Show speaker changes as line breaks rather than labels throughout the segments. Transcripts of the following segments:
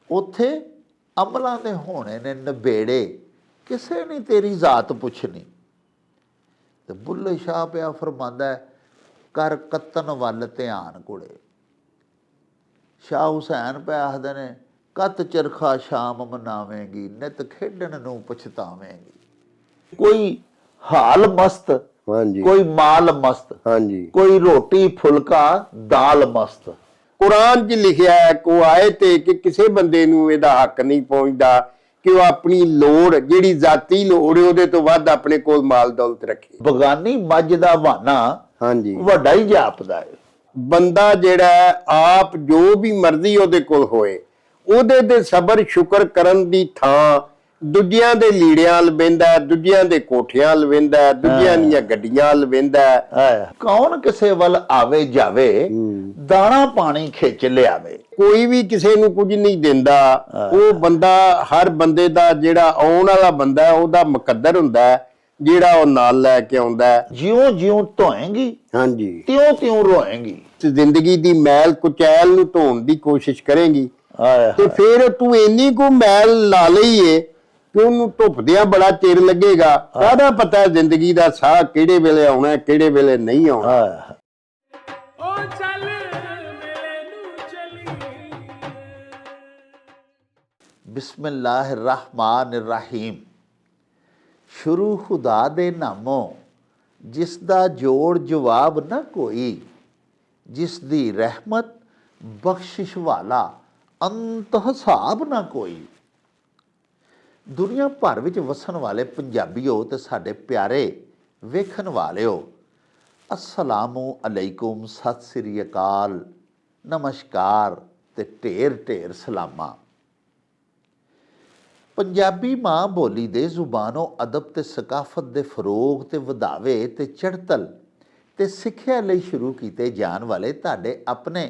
ਉੱਥੇ ਅਮਲਾਂ ਦੇ ਹੋਣੇ ਨੇ ਨਬੇੜੇ, ਕਿਸੇ ਨੇ ਤੇਰੀ ਜ਼ਾਤ ਪੁੱਛਣੀ। ਤੇ ਬੁੱਲੇ ਸ਼ਾਹ ਪਿਆ ਫਰਮਾਂਦਾ, ਕਰ ਕਤਨ ਵੱਲ ਧਿਆਨ ਕੁੜੇ। ਸ਼ਾਹ ਹੁਸੈਨ ਪਿਆ ਆਖਦੇ ਨੇ, ਕਤ ਚਰਖਾ ਸ਼ਾਮ ਮਨਾਵੇਂਗੀ, ਨਿਤ ਖੇਡਣ ਨੂੰ ਪਛਤਾਵੇਂਗੀ। ਕੋਈ ਹਾਲ ਮਸਤ, ਕੋਈ ਮਾਲ ਮਸਤ, ਕੋਈ ਰੋਟੀ ਫੁਲਕਾ ਦਾਲ ਮਸਤ।
ਕੁਰਾਨ 'ਚ ਲਿਖਿਆ ਹੈ ਕੋ ਆਇਤ ਹੈ ਕਿ ਕਿਸੇ ਬੰਦੇ ਨੂੰ ਇਹਦਾ ਹੱਕ ਨਹੀਂ ਪਹੁੰਚਦਾ ਕਿ ਉਹ ਆਪਣੀ ਲੋੜ, ਜਿਹੜੀ ਜ਼ਾਤੀ ਲੋੜ ਹੈ, ਉਹਦੇ ਤੋਂ ਵੱਧ ਆਪਣੇ ਕੋਲ ਮਾਲ ਦੌਲਤ ਰੱਖੇ।
ਬਗਾਨੀ ਮੱਝ ਦਾ ਬਹਾਨਾ ਵੱਡਾ ਹੀ ਜਾਪਦਾ ਹੈ।
ਬੰਦਾ ਜਿਹੜਾ ਆਪ ਜੋ ਵੀ ਮਰਜ਼ੀ ਉਹਦੇ ਕੋਲ ਹੋਏ, ਉਹਦੇ ਤੇ ਸਬਰ ਸ਼ੁਕਰ ਕਰਨ ਦੀ ਥਾਂ ਦੂਜਿਆਂ ਦੇ ਲੀੜਿਆਂ ਵੱਲ ਵਹਿੰਦਾ, ਦੂਜਿਆਂ ਦੇ ਕੋਠਿਆਂ ਵੱਲ ਵਹਿੰਦਾ, ਦੂਜਿਆਂ ਦੀਆਂ ਗੱਡੀਆਂ ਵੱਲ ਵਹਿੰਦਾ।
ਕੌਣ ਕਿਸੇ ਵੱਲ ਆਵੇ ਜਾਵੇ, ਦਾਣਾ ਪਾਣੀ ਖਿੱਚ ਲਿਆਵੇ।
ਕੋਈ ਵੀ ਕਿਸੇ ਨੂੰ ਕੁਝ ਨਹੀਂ ਦਿੰਦਾ। ਉਹ ਬੰਦਾ, ਹਰ ਬੰਦੇ ਦਾ ਜਿਹੜਾ ਆਉਣ ਵਾਲਾ ਬੰਦਾ ਉਹਦਾ ਮੁਕੱਦਰ ਹੁੰਦਾ, ਜਿਹੜਾ ਉਹ ਨਾਲ ਲੈ ਕੇ ਆਉਂਦਾ।
ਜਿਉਂ ਜਿਉਂ ਧੋਏਂਗੀ ਤਿਉਂ ਤਿਉਂ ਰੋਏਂਗੀ।
ਜ਼ਿੰਦਗੀ ਦੀ ਮੈਲ ਕੁਚੈਲ ਨੂੰ ਧੋਣ ਦੀ ਕੋਸ਼ਿਸ਼ ਕਰੇਂਗੀ ਤੇ ਫਿਰ ਤੂੰ ਇੰਨੀ ਕੁ ਮੈਲ ਲਾ ਲਈਏ ਕਿ ਉਹਨੂੰ ਧੁੱਪਦਿਆਂ ਬੜਾ ਚਿਰ ਲੱਗੇਗਾ। ਕਾਹਦਾ ਪਤਾ ਜ਼ਿੰਦਗੀ ਦਾ ਸਾਹ ਕਿਹੜੇ ਵੇਲੇ ਆਉਣਾ, ਕਿਹੜੇ ਵੇਲੇ ਨਹੀਂ ਆਉਣਾ।
ਬਿਸਮਿल्लाह रहमान रहीम। शुरू खुदा दे नामों, जिस दा जोड़ जवाब ना कोई, जिस दी रहमत बख्शिश वाला अंत हिसाब ना कोई। दुनिया भर विच वसन वाले पंजाबीओ ते साडे प्यारे वेखन वालिओ, अस्सलामु अलैकुम, सत श्री अकाल, नमस्कार ते ढेर ढेर सलामा। पंजाबी माँ बोली दे जुबानों अदब ते सकाफत दे फरोग ते वधावे ते चढ़तल ते सिੱਖਿਆ ਲਈ शुरू ਕੀਤੇ ਜਾਣ ਵਾਲੇ ਤੁਹਾਡੇ ਆਪਣੇ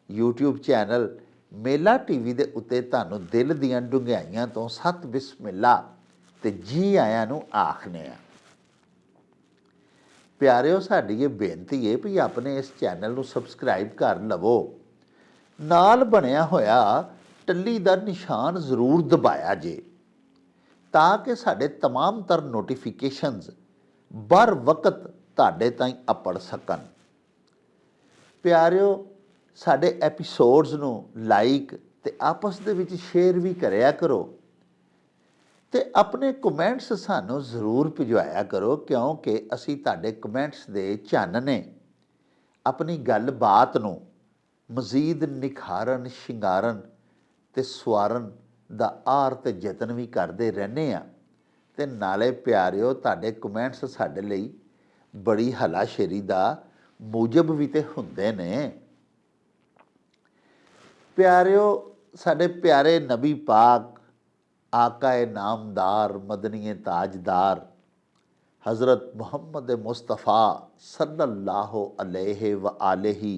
YouTube ਚੈਨਲ ਮੇਲਾ ਟੀਵੀ ਦੇ ਉੱਤੇ ਤੁਹਾਨੂੰ ਦਿਲ ਦੀਆਂ ਡੂੰਘਾਈਆਂ ਤੋਂ ਸਤ ਬਿਸਮਿਲ੍ਲਾ ਤੇ ਜੀ ਆਇਆਂ ਨੂੰ ਆਖਦੇ ਆ। ਪਿਆਰਿਓ, ਸਾਡੀ ਇਹ ਬੇਨਤੀ ਹੈ ਵੀ ਆਪਣੇ ਇਸ ਚੈਨਲ ਨੂੰ ਸਬਸਕ੍ਰਾਈਬ ਕਰ ਲਵੋ, ਨਾਲ ਬਣਿਆ ਹੋਇਆ ਟੱਲੀ ਦਾ ਨਿਸ਼ਾਨ ਜ਼ਰੂਰ ਦਬਾਇਆ ਜੇ, ਤਾਂ ਕਿ ਸਾਡੇ तमाम तर ਨੋਟੀਫਿਕੇਸ਼ਨਸ बर वक्त ਤੁਹਾਡੇ ਤਾਈਂ ਅਪੜ ਸਕਣ। ਪਿਆਰਿਓ, ਸਾਡੇ ਐਪੀਸੋਡਸ ਨੂੰ ਲਾਈਕ ਤੇ ਆਪਸ ਦੇ ਵਿੱਚ ਸ਼ੇਅਰ ਵੀ ਕਰਿਆ ਕਰੋ ਤੇ ਆਪਣੇ ਕਮੈਂਟਸ ਸਾਨੂੰ ਜ਼ਰੂਰ ਭਿਜਵਾਇਆ ਕਰੋ, ਕਿਉਂਕਿ ਅਸੀਂ ਤੁਹਾਡੇ ਕਮੈਂਟਸ ਦੇ ਚਾਨਣੇ ਆਪਣੀ ਗੱਲਬਾਤ ਨੂੰ ਮਜ਼ੀਦ ਨਿਖਾਰਨ, ਸ਼ਿੰਗਾਰਨ ਤੇ ਸਵਾਰਨ ਦਾ ਆਰ ਤੇ ਯਤਨ ਵੀ ਕਰਦੇ ਰਹਿੰਦੇ ਆ। ਤੇ ਨਾਲੇ ਪਿਆਰਿਓ, ਤੁਹਾਡੇ ਕਮੈਂਟਸ ਸਾਡੇ ਲਈ ਬੜੀ ਹਲਾਸ਼ੇਰੀ ਦਾ ਮੂਜਬ ਵੀ ਤੇ ਹੁੰਦੇ ਨੇ। ਪਿਆਰਿਓ, ਸਾਡੇ ਪਿਆਰੇ ਨਬੀ ਪਾਕ ਆਕਾਏ ਨਾਮਦਾਰ ਮਦਨੀਏ ਤਾਜਦਾਰ ਹਜ਼ਰਤ ਮੁਹੰਮਦ ਮੁਸਤਫਾ ਸੱਲੱਲਾਹੁ अलैहि व आलिहि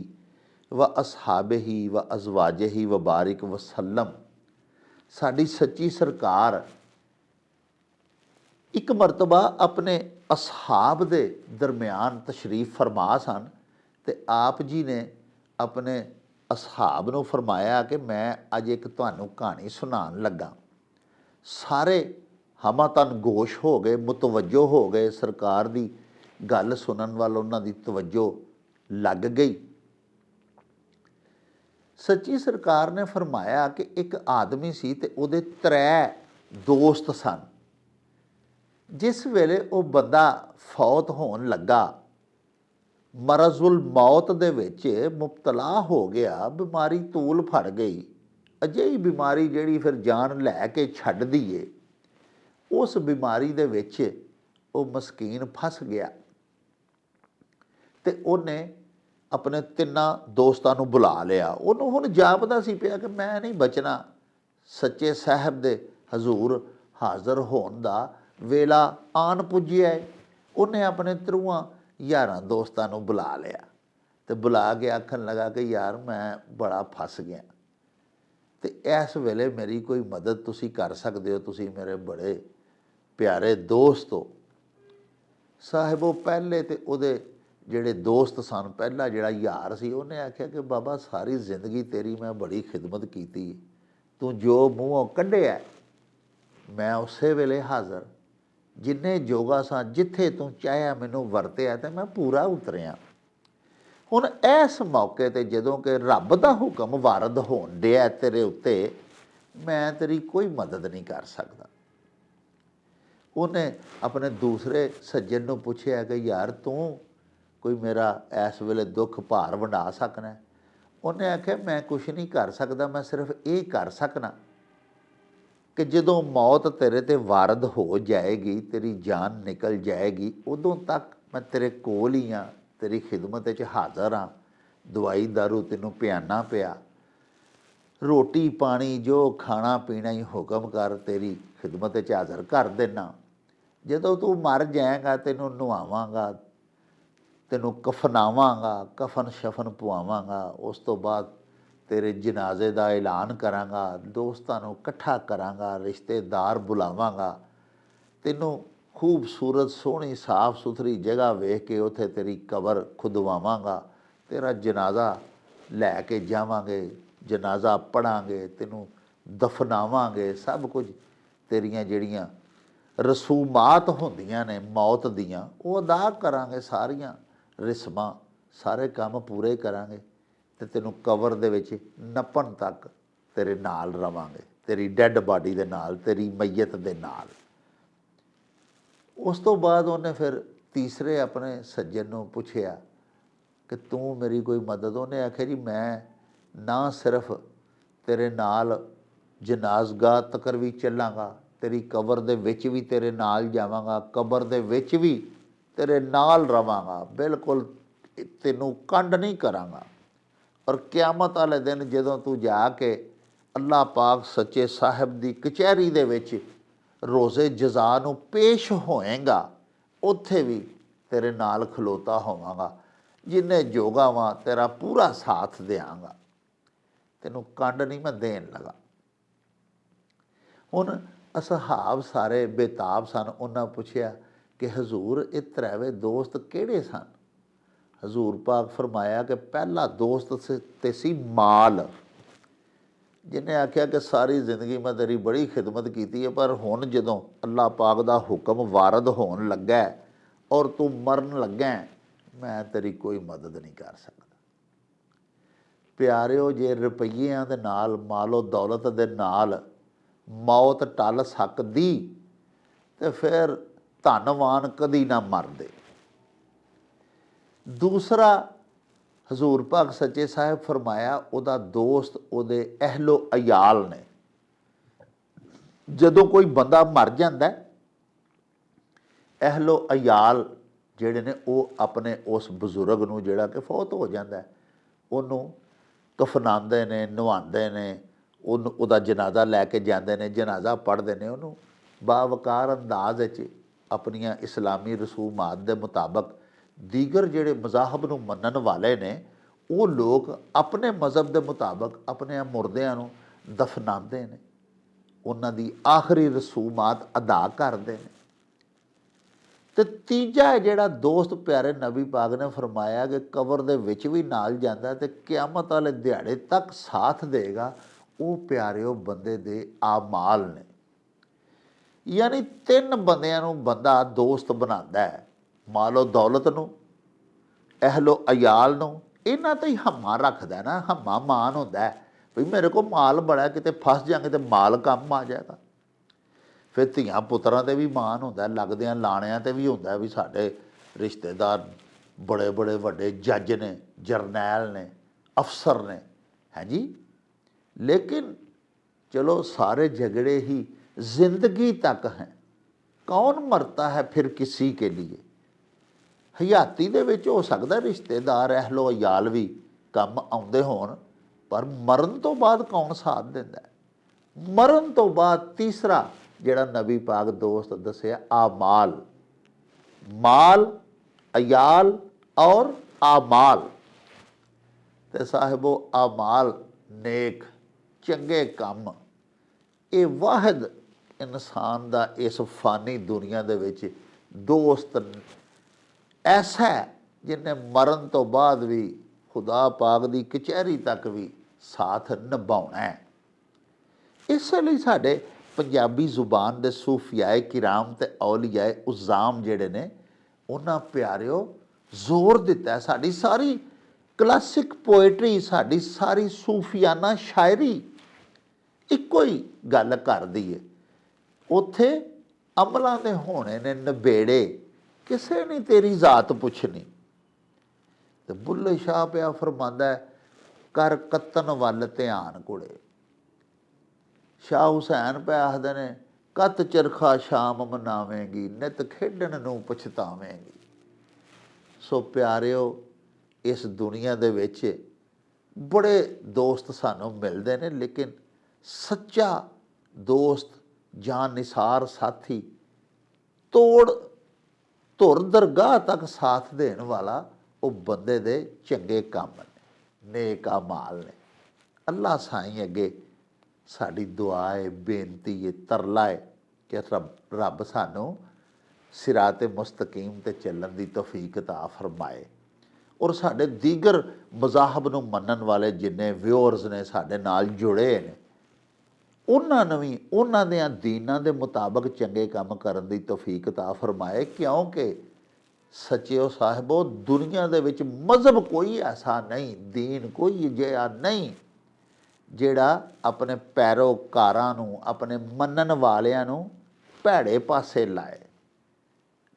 व असहाबिहि व अज़वाजिहि व बारिक वसल्लम। साड़ी सच्ची सरकार एक मरतबा अपने असहाब दे दरम्यान तशरीफ फरमा सन ते आप जी ने अपने असहाब नूं फरमाया कि मैं अज एक तुहानूं कहानी सुनान लगा। सारे हमातन गोश हो गए, मुतवज्जो हो गए, सरकार दी गल सुनन वाल उन्हां दी तवज्जो लग गई। सच्ची सरकार ने फरमाया कि एक आदमी सी ते उहदे 3 दोस्त सन। जिस वेले वो बंदा फौत होन लगा, मरजुल मौत दे विच मुबतला हो गया, बीमारी तूल फड़ गई, अजिही बीमारी जिहड़ी फिर जान लैके छड्ड दईए, उस बीमारी दे विच वो मस्कीन फस गया ते उहने अपने 3 दोस्तां नूं बुला लिया। उहनूं हुण जापदा सी पिया कि मैं नहीं बचना, सच्चे साहब दे हजूर हाज़र होण दा वेला आन पुज्जिया है। उन्हें अपने 3 यारां दोस्तां नूं बुला लिया ते बुला के आखन लगा कि यार मैं बड़ा फस गया ते इस वेले मेरी कोई मदद तुसी कर सकदे हो, तुसी मेरे बड़े प्यारे दोस्त हो। साहिबो पहले तो उहदे ਜਿਹੜੇ ਦੋਸਤ ਸਨ, ਪਹਿਲਾ ਜਿਹੜਾ ਯਾਰ ਸੀ, ਉਹਨੇ ਆਖਿਆ ਕਿ ਬਾਬਾ ਸਾਰੀ ਜ਼ਿੰਦਗੀ ਤੇਰੀ ਮੈਂ ਬੜੀ ਖਿਦਮਤ ਕੀਤੀ ਤੂੰ ਜੋ ਮੂੰਹੋਂ ਕੱਢਿਆ ਮੈਂ ਉਸੇ ਵੇਲੇ ਹਾਜ਼ਰ, ਜਿੰਨੇ ਜੋਗਾ ਸਾਂ, ਜਿੱਥੇ ਤੂੰ ਚਾਹਿਆ ਮੈਨੂੰ ਵਰਤਿਆ ਤੇ ਮੈਂ ਪੂਰਾ ਉਤਰਿਆ। ਹੁਣ ਇਸ ਮੌਕੇ 'ਤੇ ਜਦੋਂ ਕਿ ਰੱਬ ਦਾ ਹੁਕਮ ਵਾਰਦ ਹੋਣ ਡਿਆ ਤੇਰੇ ਉੱਤੇ, ਮੈਂ ਤੇਰੀ ਕੋਈ ਮਦਦ ਨਹੀਂ ਕਰ ਸਕਦਾ। ਉਹਨੇ ਆਪਣੇ ਦੂਸਰੇ ਸੱਜਣ ਨੂੰ ਪੁੱਛਿਆ ਕਿ ਯਾਰ ਤੂੰ ਕੋਈ ਮੇਰਾ ਇਸ ਵੇਲੇ ਦੁੱਖ ਭਾਰ ਵੰਡਾ ਸਕਣਾ? ਉਹਨੇ ਆਖਿਆ ਮੈਂ ਕੁਛ ਨਹੀਂ ਕਰ ਸਕਦਾ, ਮੈਂ ਸਿਰਫ ਇਹ ਕਰ ਸਕਣਾ ਕਿ ਜਦੋਂ ਮੌਤ ਤੇਰੇ 'ਤੇ ਵਾਰਦ ਹੋ ਜਾਏਗੀ, ਤੇਰੀ ਜਾਨ ਨਿਕਲ ਜਾਏਗੀ, ਉਦੋਂ ਤੱਕ ਮੈਂ ਤੇਰੇ ਕੋਲ ਹੀ ਹਾਂ, ਤੇਰੀ ਖਿਦਮਤ 'ਚ ਹਾਜ਼ਰ ਹਾਂ। ਦਵਾਈ ਦਾਰੂ ਤੈਨੂੰ ਪਿਆਣਾ ਪਿਆ, ਰੋਟੀ ਪਾਣੀ ਜੋ ਖਾਣਾ ਪੀਣਾ ਹੀ ਹੁਕਮ ਕਰ, ਤੇਰੀ ਖਿਦਮਤ 'ਚ ਹਾਜ਼ਰ ਕਰ ਦੇਣਾ। ਜਦੋਂ ਤੂੰ ਮਰ ਜਾਏਗਾ ਤੈਨੂੰ ਨਵਾਵਾਂਗਾ, ਤੈਨੂੰ ਕਫਨਾਵਾਂਗਾ, ਕਫਨ ਸ਼ਫਨ ਪਵਾਵਾਂਗਾ। ਉਸ ਤੋਂ ਬਾਅਦ ਤੇਰੇ ਜਨਾਜ਼ੇ ਦਾ ਐਲਾਨ ਕਰਾਂਗਾ, ਦੋਸਤਾਂ ਨੂੰ ਇਕੱਠਾ ਕਰਾਂਗਾ, ਰਿਸ਼ਤੇਦਾਰ ਬੁਲਾਵਾਂਗਾ, ਤੈਨੂੰ ਖੂਬਸੂਰਤ ਸੋਹਣੀ ਸਾਫ ਸੁਥਰੀ ਜਗ੍ਹਾ ਵੇਖ ਕੇ ਉੱਥੇ ਤੇਰੀ ਕਬਰ ਖੁਦਵਾਵਾਂਗਾ, ਤੇਰਾ ਜਨਾਜ਼ਾ ਲੈ ਕੇ ਜਾਵਾਂਗੇ, ਜਨਾਜ਼ਾ ਪੜ੍ਹਾਂਗੇ, ਤੈਨੂੰ ਦਫਨਾਵਾਂਗੇ। ਸਭ ਕੁਝ ਤੇਰੀਆਂ ਜਿਹੜੀਆਂ ਰਸੂਮਾਤ ਹੁੰਦੀਆਂ ਨੇ ਮੌਤ ਦੀਆਂ ਉਹ ਅਦਾ ਕਰਾਂਗੇ, ਸਾਰੀਆਂ ਰਸਮਾਂ ਸਾਰੇ ਕੰਮ ਪੂਰੇ ਕਰਾਂਗੇ ਅਤੇ ਤੈਨੂੰ ਕਬਰ ਦੇ ਵਿੱਚ ਨੱਪਣ ਤੱਕ ਤੇਰੇ ਨਾਲ ਰਵਾਂਗੇ, ਤੇਰੀ ਡੈੱਡ ਬਾਡੀ ਦੇ ਨਾਲ, ਤੇਰੀ ਮਈਅਤ ਦੇ ਨਾਲ। ਉਸ ਤੋਂ ਬਾਅਦ ਉਹਨੇ ਫਿਰ ਤੀਸਰੇ ਆਪਣੇ ਸੱਜਣ ਨੂੰ ਪੁੱਛਿਆ ਕਿ ਤੂੰ ਮੇਰੀ ਕੋਈ ਮਦਦ? ਉਹਨੇ ਆਖਿਆ ਜੀ ਮੈਂ ਨਾ ਸਿਰਫ ਤੇਰੇ ਨਾਲ ਜਨਾਜ਼ਗਾਹ ਤੱਕਰ ਵੀ ਚੱਲਾਂਗਾ, ਤੇਰੀ ਕਬਰ ਦੇ ਵਿੱਚ ਵੀ ਤੇਰੇ ਨਾਲ ਜਾਵਾਂਗਾ, ਕਬਰ ਦੇ ਵਿੱਚ ਵੀ ਤੇਰੇ ਨਾਲ ਰਵਾਂਗਾ, ਬਿਲਕੁਲ ਤੈਨੂੰ ਕੰਡ ਨਹੀਂ ਕਰਾਂਗਾ। ਔਰ ਕਿਆਮਤ ਵਾਲੇ ਦਿਨ ਜਦੋਂ ਤੂੰ ਜਾ ਕੇ ਅੱਲਾਹ ਪਾਕ ਸੱਚੇ ਸਾਹਿਬ ਦੀ ਕਚਹਿਰੀ ਦੇ ਵਿੱਚ ਰੋਜ਼ੇ ਜਜ਼ਾ ਨੂੰ ਪੇਸ਼ ਹੋਏਗਾ, ਉੱਥੇ ਵੀ ਤੇਰੇ ਨਾਲ ਖਲੋਤਾ ਹੋਵਾਂਗਾ, ਜਿੰਨੇ ਜੋਗਾ ਵਾਂ ਤੇਰਾ ਪੂਰਾ ਸਾਥ ਦਿਆਂਗਾ, ਤੈਨੂੰ ਕੰਡ ਨਹੀਂ ਮੈਂ ਦੇਣ ਲਗਾ। ਹੁਣ ਅਸਹਾਬ ਸਾਰੇ ਬੇਤਾਬ ਸਨ। ਉਹਨਾਂ ਪੁੱਛਿਆ ਕਿ ਹਜ਼ੂਰ ਇਹ ਤਰੇਵੇਂ ਦੋਸਤ ਕਿਹੜੇ ਸਨ? ਹਜ਼ੂਰ ਪਾਕ ਫਰਮਾਇਆ ਕਿ ਪਹਿਲਾ ਦੋਸਤ ਤੇ ਸੀ ਮਾਲ, ਜਿਹਨੇ ਆਖਿਆ ਕਿ ਸਾਰੀ ਜ਼ਿੰਦਗੀ ਮੈਂ ਤੇਰੀ ਬੜੀ ਖਿਦਮਤ ਕੀਤੀ ਹੈ, ਪਰ ਹੁਣ ਜਦੋਂ ਅੱਲਾਹ ਪਾਕ ਦਾ ਹੁਕਮ ਵਾਰਦ ਹੋਣ ਲੱਗਾ ਔਰ ਤੂੰ ਮਰਨ ਲੱਗਾ, ਮੈਂ ਤੇਰੀ ਕੋਈ ਮਦਦ ਨਹੀਂ ਕਰ ਸਕਦਾ। ਪਿਆਰਿਓ, ਜੇ ਰੁਪਈਆਂ ਦੇ ਨਾਲ, ਮਾਲੋ ਦੌਲਤ ਦੇ ਨਾਲ ਮੌਤ ਟਲ ਸਕਦੀ ਤੇ ਫਿਰ ਧੰਨਵਾਨ ਕਦੀ ਨਾ ਮਰਦੇ। ਦੂਸਰਾ ਹਜ਼ੂਰ ਪਾਕ ਸੱਚੇ ਸਾਹਿਬ ਫਰਮਾਇਆ ਉਹਦਾ ਦੋਸਤ ਉਹਦੇ ਅਹਿਲੋ ਅਯਾਲ ਨੇ। ਜਦੋਂ ਕੋਈ ਬੰਦਾ ਮਰ ਜਾਂਦਾ, ਅਹਿਲੋ ਅਯਾਲ ਜਿਹੜੇ ਨੇ ਉਹ ਆਪਣੇ ਉਸ ਬਜ਼ੁਰਗ ਨੂੰ ਜਿਹੜਾ ਕਿ ਫੌਤ ਹੋ ਜਾਂਦਾ, ਉਹਨੂੰ ਕਫਨਾਉਂਦੇ ਨੇ, ਨਵਾਉਂਦੇ ਨੇ, ਉਹਨੂੰ ਉਹਦਾ ਜਨਾਜ਼ਾ ਲੈ ਕੇ ਜਾਂਦੇ ਨੇ, ਜਨਾਜ਼ਾ ਪੜ੍ਹਦੇ ਨੇ, ਉਹਨੂੰ ਬਾਵਕਾਰ ਅੰਦਾਜ਼ ਵਿੱਚ ਆਪਣੀਆਂ ਇਸਲਾਮੀ ਰਸੂਮਾਤ ਦੇ ਮੁਤਾਬਕ ਦੀਗਰ ਜਿਹੜੇ ਮਜ਼ਾਹਬ ਨੂੰ ਮੰਨਣ ਵਾਲੇ ਨੇ ਉਹ ਲੋਕ ਆਪਣੇ ਮਜ਼ਹਬ ਦੇ ਮੁਤਾਬਕ ਆਪਣੇ ਮੁਰਦਿਆਂ ਨੂੰ ਦਫਨਾਉਂਦੇ ਨੇ, ਉਹਨਾਂ ਦੀ ਆਖਰੀ ਰਸੂਮਾਤ ਅਦਾ ਕਰਦੇ ਨੇ। ਅਤੇ ਤੀਜਾ ਜਿਹੜਾ ਦੋਸਤ ਪਿਆਰੇ ਨਬੀ ਪਾਕ ਨੇ ਫਰਮਾਇਆ ਕਿ ਕਬਰ ਦੇ ਵਿੱਚ ਵੀ ਨਾਲ ਜਾਂਦਾ ਅਤੇ ਕਿਆਮਤ ਵਾਲੇ ਦਿਹਾੜੇ ਤੱਕ ਸਾਥ ਦੇਗਾ, ਉਹ ਪਿਆਰਿਓ ਬੰਦੇ ਦੇ ਆਮਾਲ ਨੇ। ਯਾਨੀ ਤਿੰਨ ਬੰਦਿਆਂ ਨੂੰ ਬੰਦਾ ਦੋਸਤ ਬਣਾਉਂਦਾ ਹੈ, ਮਾਲੋ ਦੌਲਤ ਨੂੰ, ਅਹਿਲੋ ਅਯਾਲ ਨੂੰ, ਇਹਨਾਂ 'ਤੇ ਹੀ ਹੰਮਾ ਰੱਖਦਾ ਨਾ, ਹੰਮਾ ਮਾਨ ਹੁੰਦਾ ਵੀ ਮੇਰੇ ਕੋਲ ਮਾਲ ਬੜਾ, ਕਿਤੇ ਫਸ ਜਾਂਗੇ ਤਾਂ ਮਾਲ ਕੰਮ ਆ ਜਾਏਗਾ। ਫਿਰ ਧੀਆਂ ਪੁੱਤਰਾਂ 'ਤੇ ਵੀ ਮਾਣ ਹੁੰਦਾ, ਲੱਗਦਿਆਂ ਲਾਣਿਆਂ 'ਤੇ ਵੀ ਹੁੰਦਾ ਵੀ ਸਾਡੇ ਰਿਸ਼ਤੇਦਾਰ ਬੜੇ ਬੜੇ ਵੱਡੇ ਜੱਜ ਨੇ, ਜਰਨੈਲ ਨੇ, ਅਫਸਰ ਨੇ, ਹੈ ਜੀ। ਲੇਕਿਨ ਚਲੋ ਸਾਰੇ झगड़े ही ज़िंदगी तक हैं, कौन मरता है फिर किसी के लिए। ਹਯਾਤੀ ਦੇ ਵਿੱਚ ਹੋ ਸਕਦਾ ਰਿਸ਼ਤੇਦਾਰ ਅਹਿਲੋ ਅਯਾਲ ਵੀ ਕੰਮ ਆਉਂਦੇ ਹੋਣ, ਪਰ ਮਰਨ ਤੋਂ ਬਾਅਦ ਕੌਣ ਸਾਥ ਦਿੰਦਾ? ਮਰਨ ਤੋਂ ਬਾਅਦ ਤੀਸਰਾ ਜਿਹੜਾ ਨਬੀ ਪਾਕ ਦੋਸਤ ਦੱਸਿਆ, ਆਮਾਲ, ਮਾਲ, ਅਯਾਲ ਔਰ ਆਮਾਲ। ਤੇ ਸਾਹਿਬੋ ਆਮਾਲ ਨੇਕ ਚੰਗੇ ਕੰਮ, ਇਹ ਵਾਹਿਦ ਇਨਸਾਨ ਦਾ ਇਸ ਫਾਨੀ ਦੁਨੀਆ ਦੇ ਵਿੱਚ ਦੋਸਤ ਐਸਾ ਹੈ ਜਿਹਨੇ ਮਰਨ ਤੋਂ ਬਾਅਦ ਵੀ ਖੁਦਾ ਪਾਕ ਦੀ ਕਚਹਿਰੀ ਤੱਕ ਵੀ ਸਾਥ ਨਿਭਾਉਣਾ ਹੈ। ਇਸੇ ਲਈ ਸਾਡੇ ਪੰਜਾਬੀ ਜ਼ੁਬਾਨ ਦੇ ਸੂਫੀਆਏ ਕਿਰਾਮ ਤੇ ਔਲੀਆਏ ਉਜ਼ਾਮ ਜਿਹੜੇ ਨੇ ਉਹਨਾਂ ਪਿਆਰਿਓ ਜ਼ੋਰ ਦਿੱਤਾ। ਸਾਡੀ ਸਾਰੀ ਕਲਾਸਿਕ ਪੋਇਟਰੀ, ਸਾਡੀ ਸਾਰੀ ਸੂਫੀਆਨਾ ਸ਼ਾਇਰੀ ਇੱਕੋ ਹੀ ਗੱਲ ਕਰਦੀ ਹੈ। ਉੱਥੇ ਅਮਲਾਂ ਦੇ ਹੋਣੇ ਨੇ ਨਬੇੜੇ, ਕਿਸੇ ਨੇ ਤੇਰੀ ਜ਼ਾਤ ਪੁੱਛਣੀ। ਤੇ ਬੁੱਲੇ ਸ਼ਾਹ ਪਿਆ ਫਰਮਾਂਦਾ ਕਰ ਕੱਤਨ ਵੱਲ ਧਿਆਨ ਕੁੜੇ। ਸ਼ਾਹ ਹੁਸੈਨ ਪਿਆ ਆਖਦੇ ਨੇ ਕੱਤ ਚਰਖਾ ਸ਼ਾਮ ਮਨਾਵੇਂਗੀ, ਨਿਤ ਖੇਡਣ ਨੂੰ ਪਛਤਾਵੇਂਗੀ। ਸੋ ਪਿਆਰਿਓ, ਇਸ ਦੁਨੀਆ ਦੇ ਵਿੱਚ ਬੜੇ ਦੋਸਤ ਸਾਨੂੰ ਮਿਲਦੇ ਨੇ, ਲੇਕਿਨ ਸੱਚਾ ਦੋਸਤ ਜਾਂ ਨਿਸਾਰ ਸਾਥੀ ਤੋੜ ਧੁਰ ਦਰਗਾਹ ਤੱਕ ਸਾਥ ਦੇਣ ਵਾਲਾ ਉਹ ਬੰਦੇ ਦੇ ਚੰਗੇ ਕੰਮ ਨੇ, ਨੇਕ ਅਮਾਲ ਨੇ। ਅੱਲਾ ਸਾਈਂ ਅੱਗੇ ਸਾਡੀ ਦੁਆ ਹੈ, ਬੇਨਤੀ ਹੈ, ਤਰਲਾ ਹੈ ਕਿ ਰੱਬ ਸਾਨੂੰ ਸਿਰਾਤੇ ਮੁਸਤਕੀਮ ਤੇ ਚੱਲਣ ਦੀ ਤੌਫੀਕ ਅਤਾ ਫਰਮਾਏ। ਔਰ ਸਾਡੇ ਦੀਗਰ ਮਜ਼ਾਹਬ ਨੂੰ ਮੰਨਣ ਵਾਲੇ ਜਿੰਨੇ ਵਿਊਅਰਸ ਨੇ ਸਾਡੇ ਨਾਲ ਜੁੜੇ ਨੇ, ਉਹਨਾਂ ਨੂੰ ਵੀ ਉਹਨਾਂ ਦੇ ਦੀਨਾਂ ਦੇ ਮੁਤਾਬਕ ਚੰਗੇ ਕੰਮ ਕਰਨ ਦੀ ਤੌਫੀਕ ਅਤਾ ਫਰਮਾਏ। ਕਿਉਂਕਿ ਸੱਚਿਓ ਸਾਹਿਬੋ, ਦੁਨੀਆ ਦੇ ਵਿੱਚ ਮਜ਼ਹਬ ਕੋਈ ਐਸਾ ਨਹੀਂ, ਦੀਨ ਕੋਈ ਅਜਿਹਾ ਨਹੀਂ ਜਿਹੜਾ ਆਪਣੇ ਪੈਰੋਕਾਰਾਂ ਨੂੰ, ਆਪਣੇ ਮੰਨਣ ਵਾਲਿਆਂ ਨੂੰ ਭੈੜੇ ਪਾਸੇ ਲਾਏ।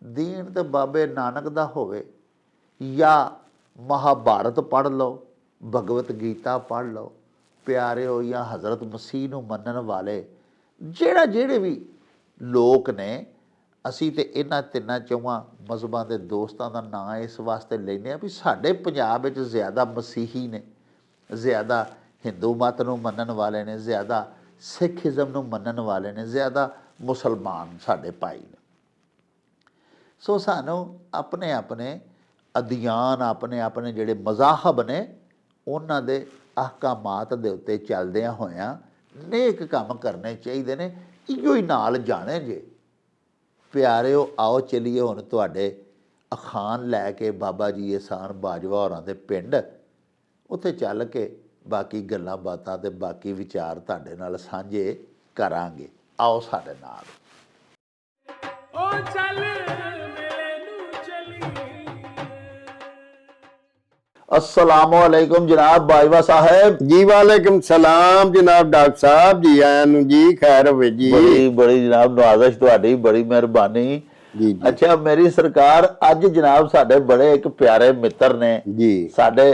ਦੀਨ ਤੇ ਬਾਬੇ ਨਾਨਕ ਦਾ ਹੋਵੇ ਜਾਂ ਮਹਾਭਾਰਤ ਪੜ੍ਹ ਲਓ, ਭਗਵਤ ਗੀਤਾ ਪੜ੍ਹ ਲਓ ਪਿਆਰਿਓ, ਜਾਂ ਹਜ਼ਰਤ ਮਸੀਹ ਨੂੰ ਮੰਨਣ ਵਾਲੇ ਜਿਹੜੇ ਵੀ ਲੋਕ ਨੇ, ਅਸੀਂ ਤੇ ਇਹਨਾਂ ਤਿੰਨਾਂ ਚੌਹਾਂ ਮਜ਼ਹਬਾਂ ਦੇ ਦੋਸਤਾਂ ਦਾ ਨਾਂ ਇਸ ਵਾਸਤੇ ਲੈਂਦੇ ਹਾਂ ਵੀ ਸਾਡੇ ਪੰਜਾਬ ਵਿੱਚ ਜ਼ਿਆਦਾ ਮਸੀਹੀ ਨੇ, ਜ਼ਿਆਦਾ ਹਿੰਦੂ ਮਤ ਨੂੰ ਮੰਨਣ ਵਾਲੇ ਨੇ, ਜ਼ਿਆਦਾ ਸਿੱਖੀਜ਼ਮ ਨੂੰ ਮੰਨਣ ਵਾਲੇ ਨੇ, ਜ਼ਿਆਦਾ ਮੁਸਲਮਾਨ ਸਾਡੇ ਭਾਈ ਨੇ। ਸੋ ਸਾਨੂੰ ਆਪਣੇ ਆਪਣੇ ਅਧਿਆਨ, ਆਪਣੇ ਆਪਣੇ ਜਿਹੜੇ ਮਜ਼ਾਹਬ ਨੇ, ਉਹਨਾਂ ਦੇ ਅਹਕਾਮਾਤ ਦੇ ਉੱਤੇ ਚੱਲਦਿਆਂ ਹੋਇਆਂ ਨੇਕ ਕੰਮ ਕਰਨੇ ਚਾਹੀਦੇ ਨੇ। ਇਹੋ ਹੀ ਨਾਲ ਜਾਣੇ ਜੇ ਪਿਆਰਿਓ। ਆਓ ਚਲੀਏ ਹੁਣ ਤੁਹਾਡੇ ਅਖਾਨ ਲੈ ਕੇ ਬਾਬਾ ਜੀ ਇਹਸਾਨ ਬਾਜਵਾ ਹੋਰਾਂ ਦੇ ਪਿੰਡ, ਉੱਥੇ ਚੱਲ ਕੇ ਬਾਕੀ ਗੱਲਾਂ ਬਾਤਾਂ ਤੇ ਬਾਕੀ ਵਿਚਾਰ ਤੁਹਾਡੇ ਨਾਲ ਸਾਂਝੇ ਕਰਾਂਗੇ। ਆਓ ਸਾਡੇ ਨਾਲ। अस्सलामुअलैकुम जनाब बाजवा साहब
जी। वालेकुम सलाम जनाब डॉक्टर साहब जी। आया नु जी, खैर होवे जी।
बड़ी बड़ी जनाब नवाज़िश तुहाडी, बड़ी मेहरबानी
जी।
अच्छा मेरी सरकार, अज जनाब साडे बड़े एक प्यारे मित्र ने
जी,
साडे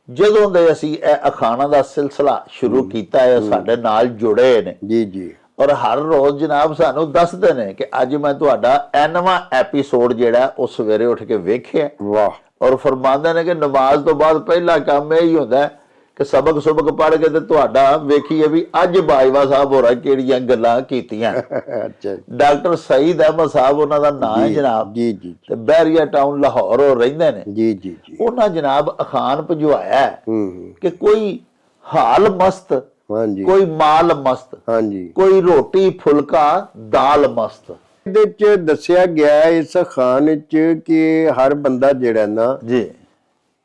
ਜਦੋਂ ਦੇ ਅਸੀਂ ਇਹ ਅਖਾਣਾ ਦਾ ਸਿਲਸਿਲਾ ਸ਼ੁਰੂ ਕੀਤਾ ਹੈ, ਸਾਡੇ ਨਾਲ ਜੁੜੇ ਨੇ
जी जी।
ਔਰ ਹਰ ਰੋਜ਼ ਜਨਾਬ ਸਾਨੂੰ ਦੱਸਦੇ ਨੇ ਕਿ ਅੱਜ ਮੈਂ ਤੁਹਾਡਾ 90ਵਾਂ ਐਪੀਸੋਡ ਜਿਹੜਾ ਉਹ ਸਵੇਰੇ ਉੱਠ ਕੇ ਵੇਖਿਆ।
वाह।
ਔਰ ਫਰਮਾਉਂਦੇ ਨੇ ਕਿ ਨਮਾਜ਼ ਤੋਂ ਬਾਅਦ ਪਹਿਲਾ ਕੰਮ ਇਹ ਹੀ ਹੁੰਦਾ ਕਿ ਸਬਕ ਸੁਬਕ ਪੜ੍ਹ ਕੇ ਤੇ ਤੁਹਾਡਾ ਵੇਖੀਏ ਵੀ ਅੱਜ ਬਾਜਵਾ ਸਾਹਿਬ ਹੋਰਾਂ ਕਿਹੜੀਆਂ ਗੱਲਾਂ ਕੀਤੀਆਂ।
अच्छा।
ਡਾਕਟਰ ਸਈਦ ਅਹਿਮਦ ਸਾਹਿਬ ਉਹਨਾਂ ਦਾ ਨਾਂ ਹੈ ਜਨਾਬ
जी जी
ਤੇ ਬਹਿਰੀਆ ਟਾਊਨ ਲਾਹੌਰ ਉਹ ਰਹਿੰਦੇ ਨੇ।
जी जी जी।
ਉਹਨਾਂ ਜਨਾਬ ਅਖਾਨ ਭਜਵਾਇਆ
हम्म।
ਕਿ ਕੋਈ ਹਾਲ ਮਸਤ,
हाँ जी।
ਕੋਈ ਮਾਲ ਮਸਤ,
हाँ जी।
ਕੋਈ ਰੋਟੀ ਫੁਲਕਾ ਦਾਲ ਮਸਤ।
ਇਹਦੇ ਚ ਦੱਸਿਆ ਗਿਆ ਇਸ ਖਾਨ ਚ ਕਿ ਹਰ ਬੰਦਾ ਜਿਹੜਾ ਨਾ
ਜੀ,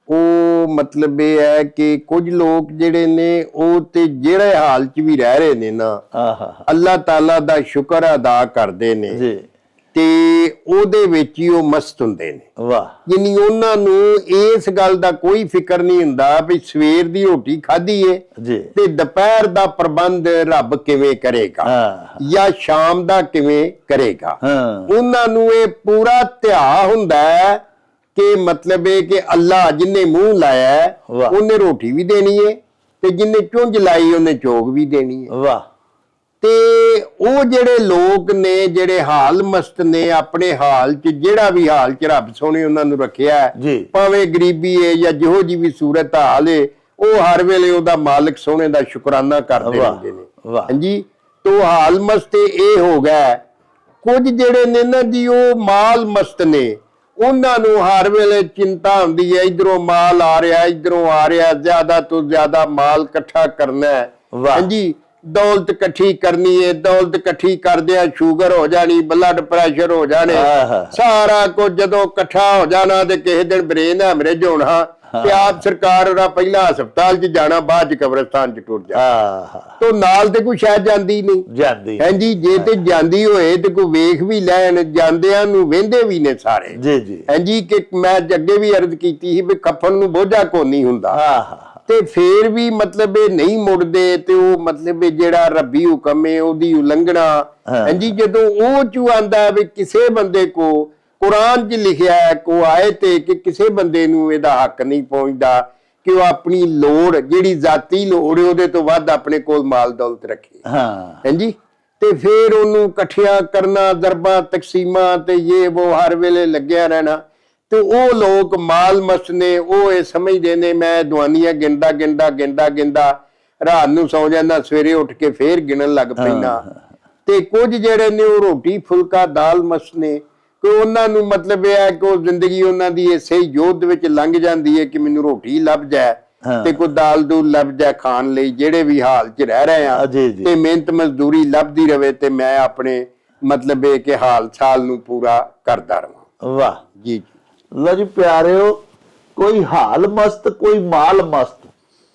ਉਹ ਮਤਲਬ ਇਹ ਹੈ ਕਿ ਕੁਝ ਲੋਕ ਜਿਹੜੇ ਨੇ ਉਹ ਤੇ ਜਿਹੜੇ ਹਾਲ ਚ ਵੀ ਰਹਿ ਰਹੇ ਨੇ ਨਾ,
ਆਹਾ
ਅੱਲਾਹ ਤਾਲਾ ਦਾ ਸ਼ੁਕਰ ਅਦਾ ਕਰਦੇ ਨੇ
ਜੀ,
ਤੇ ਉਹਦੇ ਵਿੱਚ ਹੀ ਉਹ ਮਸਤ ਹੁੰਦੇ ਨੇ।
ਵਾਹ।
ਯਾਨੀ ਉਹਨਾਂ ਨੂੰ ਇਸ ਗੱਲ ਦਾ ਕੋਈ ਫਿਕਰ ਨਹੀਂ ਹੁੰਦਾ ਵੀ ਸਵੇਰ ਦੀ ਰੋਟੀ ਖਾਧੀ ਏ
ਜੀ,
ਤੇ ਦੁਪਹਿਰ ਦਾ ਪ੍ਰਬੰਧ ਰੱਬ ਕਿਵੇਂ ਕਰੇਗਾ
ਹਾਂ
ਜਾਂ ਸ਼ਾਮ ਦਾ ਕਿਵੇਂ ਕਰੇਗਾ।
ਹਾਂ
ਉਹਨਾਂ ਨੂੰ ਇਹ ਪੂਰਾ ਧਿਆ ਹੁੰਦਾ ਹੈ ਕਿ ਮਤਲਬ ਇਹ ਕਿ ਅੱਲਾ ਜਿੰਨੇ ਮੂੰਹ ਲਾਇਆ ਹੈ,
ਵਾਹ।
ਉਹਨੇ ਰੋਟੀ ਵੀ ਦੇਣੀ ਹੈ ਤੇ ਜਿੰਨੇ ਚੁੰਝ ਲਾਈ ਉਹਨੇ ਚੋਗ ਵੀ ਦੇਣੀ ਹੈ।
ਵਾਹ।
ਤੇ ਉਹ ਜਿਹੜੇ ਲੋਕ ਨੇ ਜਿਹੜੇ ਹਾਲ ਮਸਤ ਨੇ, ਆਪਣੇ ਹਾਲ 'ਚ ਜਿਹੜਾ ਵੀ ਹਾਲ 'ਚ ਰੱਬ ਸੋਹਣੇ ਉਹਨਾਂ ਨੂੰ ਰੱਖਿਆ ਹੈ,
ਜੀ,
ਭਾਵੇਂ ਗਰੀਬੀ ਹੈ ਜਾਂ ਜਿਹੋ ਜੀ ਵੀ ਸੂਰਤ ਹਾਲ ਹੈ, ਉਹ ਹਰ ਵੇਲੇ ਉਹਦਾ ਮਾਲਕ ਸੋਹਣੇ ਦਾ ਸ਼ੁਕਰਾਨਾ ਕਰਦੇ
ਵਾਹ,
ਰਹਿੰਦੇ ਨੇ।
ਵਾਹ।
ਹਾਂਜੀ। ਤੋ ਹਾਲ ਮਸਤ ਇਹ ਹੋ ਗਿਆ। ਕੁਝ ਜਿਹੜੇ ਨੇ ਨਾ ਜੀ ਉਹ ਮਾਲ ਮਸਤ ਨੇ, ਉਹਨਾਂ ਨੂੰ ਹਰ ਵੇਲੇ ਚਿੰਤਾ ਹੁੰਦੀ ਹੈ, ਇਧਰੋਂ ਮਾਲ ਆ ਰਿਹਾ, ਇਧਰੋਂ ਆ ਰਿਹਾ, ਜ਼ਿਆਦਾ ਤੋਂ ਜ਼ਿਆਦਾ ਮਾਲ ਇਕੱਠਾ ਕਰਨਾ ਹੈ। ਹਾਂਜੀ। ਦੌਲਤ ਇਕੱਠੀ ਕਰਨੀ ਹੈ, ਦੌਲਤ ਇਕੱਠੀ ਕਰਦਿਆਂ ਸ਼ੂਗਰ ਹੋ ਜਾਣੀ, ਬਲੱਡ ਪ੍ਰੈਸ਼ਰ ਹੋ ਜਾਣੇ, ਸਾਰਾ ਕੁਝ ਜਦੋਂ ਇਕੱਠਾ ਹੋ ਜਾਣਾ ਤੇ ਕਿਸੇ ਦਿਨ ਬ੍ਰੇਨ ਹੈਮਰੇਜ ਹੋਣਾ ਤੇ ਆਪ ਸਰਕਾਰ ਉਹਦਾ ਪਹਿਲਾਂ ਹਸਪਤਾਲ 'ਚ ਜਾਣਾ, ਬਾਅਦ 'ਚ ਕਬਰਸਤਾਨ 'ਚ ਟੁਰ ਜਾ। ਤੋਂ ਨਾਲ ਤੇ ਕੋਈ ਸ਼ਾਇਦ ਜਾਂਦੀ ਨਹੀਂ
ਜਾਂਦੀ।
ਹਾਂਜੀ, ਜੇ ਤੇ ਜਾਂਦੀ ਹੋਏ ਤੇ ਕੋਈ ਵੇਖ ਵੀ ਲੈਣ, ਜਾਂਦਿਆਂ ਨੂੰ ਵਹਿੰਦੇ ਵੀ ਨੇ ਸਾਰੇ।
ਜੀ ਜੀ
ਹਾਂਜੀ, ਕਿ ਮੈਂ ਅੱਗੇ ਵੀ ਅਰਜ਼ ਕੀਤੀ ਸੀ ਵੀ ਕਫਨ ਨੂੰ ਬੋਝਾ ਕੋਈ ਨਹੀਂ ਹੁੰਦਾ, ਤੇ ਫੇਰ ਵੀ ਮਤਲਬ ਇਹ ਨਹੀਂ ਮੁੜਦੇ, ਤੇ ਉਹ ਮਤਲਬ ਜਿਹੜਾ ਰੱਬੀ ਹੁਕਮ ਹੈ ਉਹਦੀ ਉਲੰਘਣਾ। ਹਾਂਜੀ, ਜਦੋਂ ਉਹ ਚੋਂ ਆਂਦਾ ਵੀ ਕਿਸੇ ਬੰਦੇ ਕੋ ਕੁਰਾਨ 'ਚ ਲਿਖਿਆ ਹੈ ਕੋ ਆਇਤ ਹੈ ਕਿ ਕਿਸੇ ਬੰਦੇ ਨੂੰ ਇਹਦਾ ਹੱਕ ਨਹੀਂ ਪਹੁੰਚਦਾ ਕਿ ਉਹ ਆਪਣੀ ਲੋੜ, ਜਿਹੜੀ ਜ਼ਾਤੀ ਲੋੜ ਹੈ, ਉਹਦੇ ਤੋਂ ਵੱਧ ਆਪਣੇ ਕੋਲ ਮਾਲ ਦੌਲਤ ਰੱਖੇ। ਹਾਂਜੀ, ਤੇ ਫੇਰ ਉਹਨੂੰ ਇਕੱਠਿਆਂ ਕਰਨਾ, ਦਰਬਾਂ ਤਕਸੀਮਾਂ ਤੇ ਇਹ ਉਹ ਹਰ ਵੇਲੇ ਲੱਗਿਆ ਰਹਿਣਾ। ਤੇ ਉਹ ਲੋਕ ਮਾਲ ਮਸਤ ਨੇ, ਉਹ ਇਹ ਸਮਝਦੇ ਨੇ ਮੈਂ ਦਵਾਨੀਆਂ ਗਿਣਦਾ ਰਾਤ ਨੂੰ ਸੌ ਜਾਂਦਾ, ਸਵੇਰੇ ਉੱਠ ਕੇ ਫੇਰ ਗਿਣਨ ਲੱਗ ਪੈਂਦਾ। ਤੇ ਕੁਝ ਜਿਹੜੇ ਨੇ ਉਹ ਰੋਟੀ ਫੁਲਕਾ ਦਾਲ ਮਸਤ ਨੇ, ਕਿ ਉਹਨਾਂ ਨੂੰ ਮਤਲਬ ਇਹ ਹੈ ਕਿ ਉਹ ਜ਼ਿੰਦਗੀ ਉਹਨਾਂ ਦੀ ਇਸੇ ਯੋਧ ਵਿੱਚ ਲੰਘ ਜਾਂਦੀ ਹੈ ਕਿ ਮੈਨੂੰ ਰੋਟੀ ਲੱਭ ਜਾਏ ਤੇ ਕੋਈ ਦਾਲ ਦੂਲ ਲੱਭ ਜਾਏ ਖਾਣ ਲਈ, ਜਿਹੜੇ ਵੀ ਹਾਲ 'ਚ ਰਹਿ ਰਹੇ ਆ, ਤੇ ਮਿਹਨਤ ਮਜ਼ਦੂਰੀ ਲੱਭਦੀ ਰਵੇ ਤੇ ਮੈਂ ਆਪਣੇ ਮਤਲਬ ਇਹ ਕਿ ਹਾਲ ਸਾਲ ਨੂੰ ਪੂਰਾ ਕਰਦਾ ਰਵਾਂ।
ਵਾਹ
ਜੀ।
ਲੋ ਜੀ ਪਿਆਰਿਓ, ਕੋਈ ਹਾਲ ਮਸਤ, ਕੋਈ ਮਾਲ ਮਸਤ,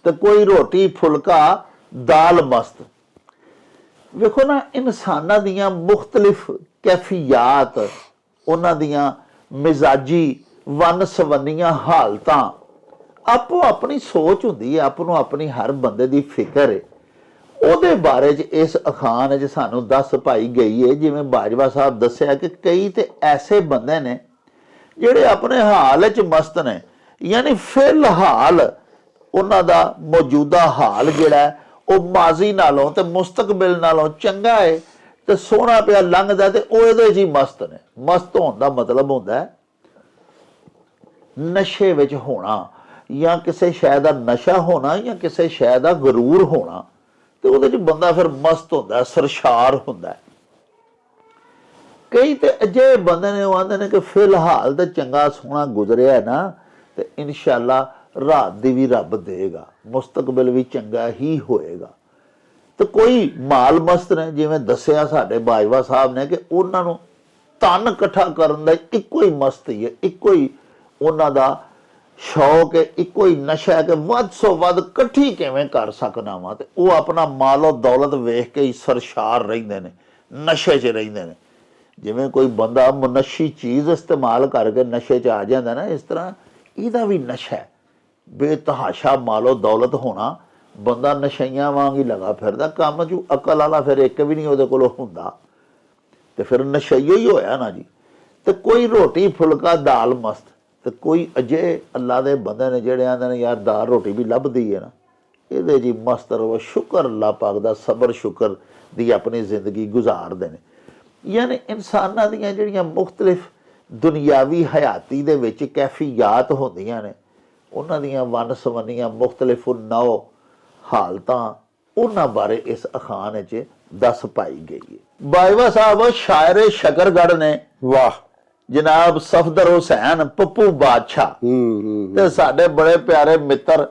ਤੇ ਕੋਈ ਰੋਟੀ ਫੁਲਕਾ ਦਾਲ ਮਸਤ। ਵੇਖੋ ਨਾ, ਇਨਸਾਨਾਂ ਦੀਆਂ ਮੁਖਤਲਿਫ ਕੈਫੀਆਤ, ਉਹਨਾਂ ਦੀਆਂ ਮਿਜ਼ਾਜੀ ਵੰਨ ਸਵੰਨੀਆਂ ਹਾਲਤਾਂ, ਆਪੋ ਆਪਣੀ ਸੋਚ ਹੁੰਦੀ ਹੈ, ਆਪ ਨੂੰ ਆਪਣੀ ਹਰ ਬੰਦੇ ਦੀ ਫਿਕਰ ਹੈ। ਉਹਦੇ ਬਾਰੇ 'ਚ ਇਸ ਅਖਾਣ 'ਚ ਸਾਨੂੰ ਦੱਸ ਪਾਈ ਗਈ ਹੈ, ਜਿਵੇਂ ਬਾਜਵਾ ਸਾਹਿਬ ਦੱਸਿਆ ਕਿ ਕਈ ਤੇ ਐਸੇ ਬੰਦੇ ਨੇ ਜਿਹੜੇ ਆਪਣੇ ਹਾਲ 'ਚ ਮਸਤ ਨੇ, ਯਾਨੀ ਫਿਲਹਾਲ ਉਹਨਾਂ ਦਾ ਮੌਜੂਦਾ ਹਾਲ ਜਿਹੜਾ ਉਹ ਮਾਜ਼ੀ ਨਾਲੋਂ ਤੇ ਮੁਸਤਕਬਲ ਨਾਲੋਂ ਚੰਗਾ ਹੈ ਤੇ ਸੋਹਣਾ ਪਿਆ ਲੰਘਦਾ, ਤੇ ਉਹ ਇਹਦੇ 'ਚ ਹੀ ਮਸਤ ਨੇ। ਮਸਤ ਹੋਣ ਦਾ ਮਤਲਬ ਹੁੰਦਾ ਹੈ ਨਸ਼ੇ ਵਿੱਚ ਹੋਣਾ, ਜਾਂ ਕਿਸੇ ਸ਼ੈ ਦਾ ਨਸ਼ਾ ਹੋਣਾ, ਜਾਂ ਕਿਸੇ ਸ਼ੈ ਦਾ ਗਰੂਰ ਹੋਣਾ, ਤੇ ਉਹਦੇ 'ਚ ਬੰਦਾ ਫਿਰ ਮਸਤ ਹੁੰਦਾ, ਸਰਸ਼ਾਰ ਹੁੰਦਾ। ਕਈ ਤੇ ਅਜਿਹੇ ਬੰਦੇ ਨੇ, ਉਹ ਆਂਦੇ ਨੇ ਕਿ ਫਿਲਹਾਲ ਤਾਂ ਚੰਗਾ ਸੋਹਣਾ ਗੁਜ਼ਰਿਆ ਨਾ, ਤੇ ਇਨਸ਼ਾਅੱਲਾ ਰਾਤ ਦੀ ਵੀ ਰੱਬ ਦੇਗਾ, ਮੁਸਤਕਬਲ ਵੀ ਚੰਗਾ ਹੀ ਹੋਏਗਾ। ਤੇ ਕੋਈ ਮਾਲ ਮਸਤ ਨੇ, ਜਿਵੇਂ ਦੱਸਿਆ ਸਾਡੇ ਬਾਜਵਾ ਸਾਹਿਬ ਨੇ, ਕਿ ਉਹਨਾਂ ਨੂੰ ਧਨ ਇਕੱਠਾ ਕਰਨ ਦਾ ਇੱਕੋ ਹੀ ਮਸਤੀ ਹੈ, ਇੱਕੋ ਹੀ ਉਹਨਾਂ ਦਾ ਸ਼ੌਕ ਹੈ, ਇੱਕੋ ਹੀ ਨਸ਼ਾ ਹੈ ਕਿ ਵੱਧ ਸੋ ਵੱਧ ਇਕੱਠੀ ਕਿਵੇਂ ਕਰ ਸਕਣਾ ਵਾ। ਤੇ ਉਹ ਆਪਣਾ ਮਾਲੋ ਦੌਲਤ ਵੇਖ ਕੇ ਹੀ ਸਰਸ਼ਾਰ ਰਹਿੰਦੇ ਨੇ, ਨਸ਼ੇ 'ਚ ਰਹਿੰਦੇ ਨੇ। ਜਿਵੇਂ ਕੋਈ ਬੰਦਾ ਮੁਨਸ਼ੀ ਚੀਜ਼ ਇਸਤੇਮਾਲ ਕਰਕੇ ਨਸ਼ੇ 'ਚ ਆ ਜਾਂਦਾ ਨਾ, ਇਸ ਤਰ੍ਹਾਂ ਇਹਦਾ ਵੀ ਨਸ਼ਾ ਹੈ, ਬੇਤਹਾਸ਼ਾ ਮਾਲੋ ਦੌਲਤ ਹੋਣਾ। ਬੰਦਾ ਨਸ਼ਈਆਂ ਵਾਂਗ ਹੀ ਲਗਾ ਫਿਰਦਾ, ਕੰਮ 'ਚ ਅਕਲ ਵਾਲਾ ਫਿਰ ਇੱਕ ਵੀ ਨਹੀਂ ਉਹਦੇ ਕੋਲ ਹੁੰਦਾ, ਤੇ ਫਿਰ ਨਸ਼ਈਓ ਹੀ ਹੋਇਆ ਨਾ ਜੀ। ਤੇ ਕੋਈ ਰੋਟੀ ਫੁਲਕਾ ਦਾਲ ਮਸਤ, ਤੇ ਕੋਈ ਅਜੇ ਅੱਲਾ ਦੇ ਬੰਦੇ ਨੇ ਜਿਹੜੇ ਆਂਦੇ ਨੇ ਯਾਰ ਦਾਲ ਰੋਟੀ ਵੀ ਲੱਭਦੀ ਹੈ ਨਾ, ਇਹਦੇ ਜੀ ਮਸਤ ਰਹੋ, ਸ਼ੁਕਰ ਅੱਲਾ ਪਾਕ ਦਾ, ਸਬਰ ਸ਼ੁਕਰ ਦੀ ਆਪਣੀ ਜ਼ਿੰਦਗੀ ਗੁਜ਼ਾਰਦੇ ਨੇ। ਯਾਨੀ ਇਨਸਾਨਾਂ ਦੀਆਂ ਜਿਹੜੀਆਂ ਮੁਖਤਲਿਫ ਦੁਨਿਆਵੀ ਹਯਾਤੀ ਦੇ ਵਿੱਚ ਕੈਫੀਆਤ ਹੁੰਦੀਆਂ ਨੇ, ਉਹਨਾਂ ਦੀਆਂ ਵੰਨ ਸਵੰਨੀਆਂ ਮੁਖਤਲਿਫ ਨੌ ਹਾਲਤਾਂ, ਉਹਨਾਂ ਬਾਰੇ ਇਸ ਅਖਾਣ ਵਿੱਚ ਦੱਸ ਪਾਈ ਗਈ ਹੈ। ਬਾਜਵਾ ਸਾਹਿਬ ਸ਼ਾਇਰ ਸ਼ਕਰਗੜ੍ਹ ਨੇ,
ਵਾਹ,
ਜਨਾਬ ਸਫਦਰ ਹੁਸੈਨ ਪੱਪੂ ਬਾਦਸ਼ਾਹ, ਤੇ ਸਾਡੇ ਬੜੇ ਪਿਆਰੇ ਮਿੱਤਰ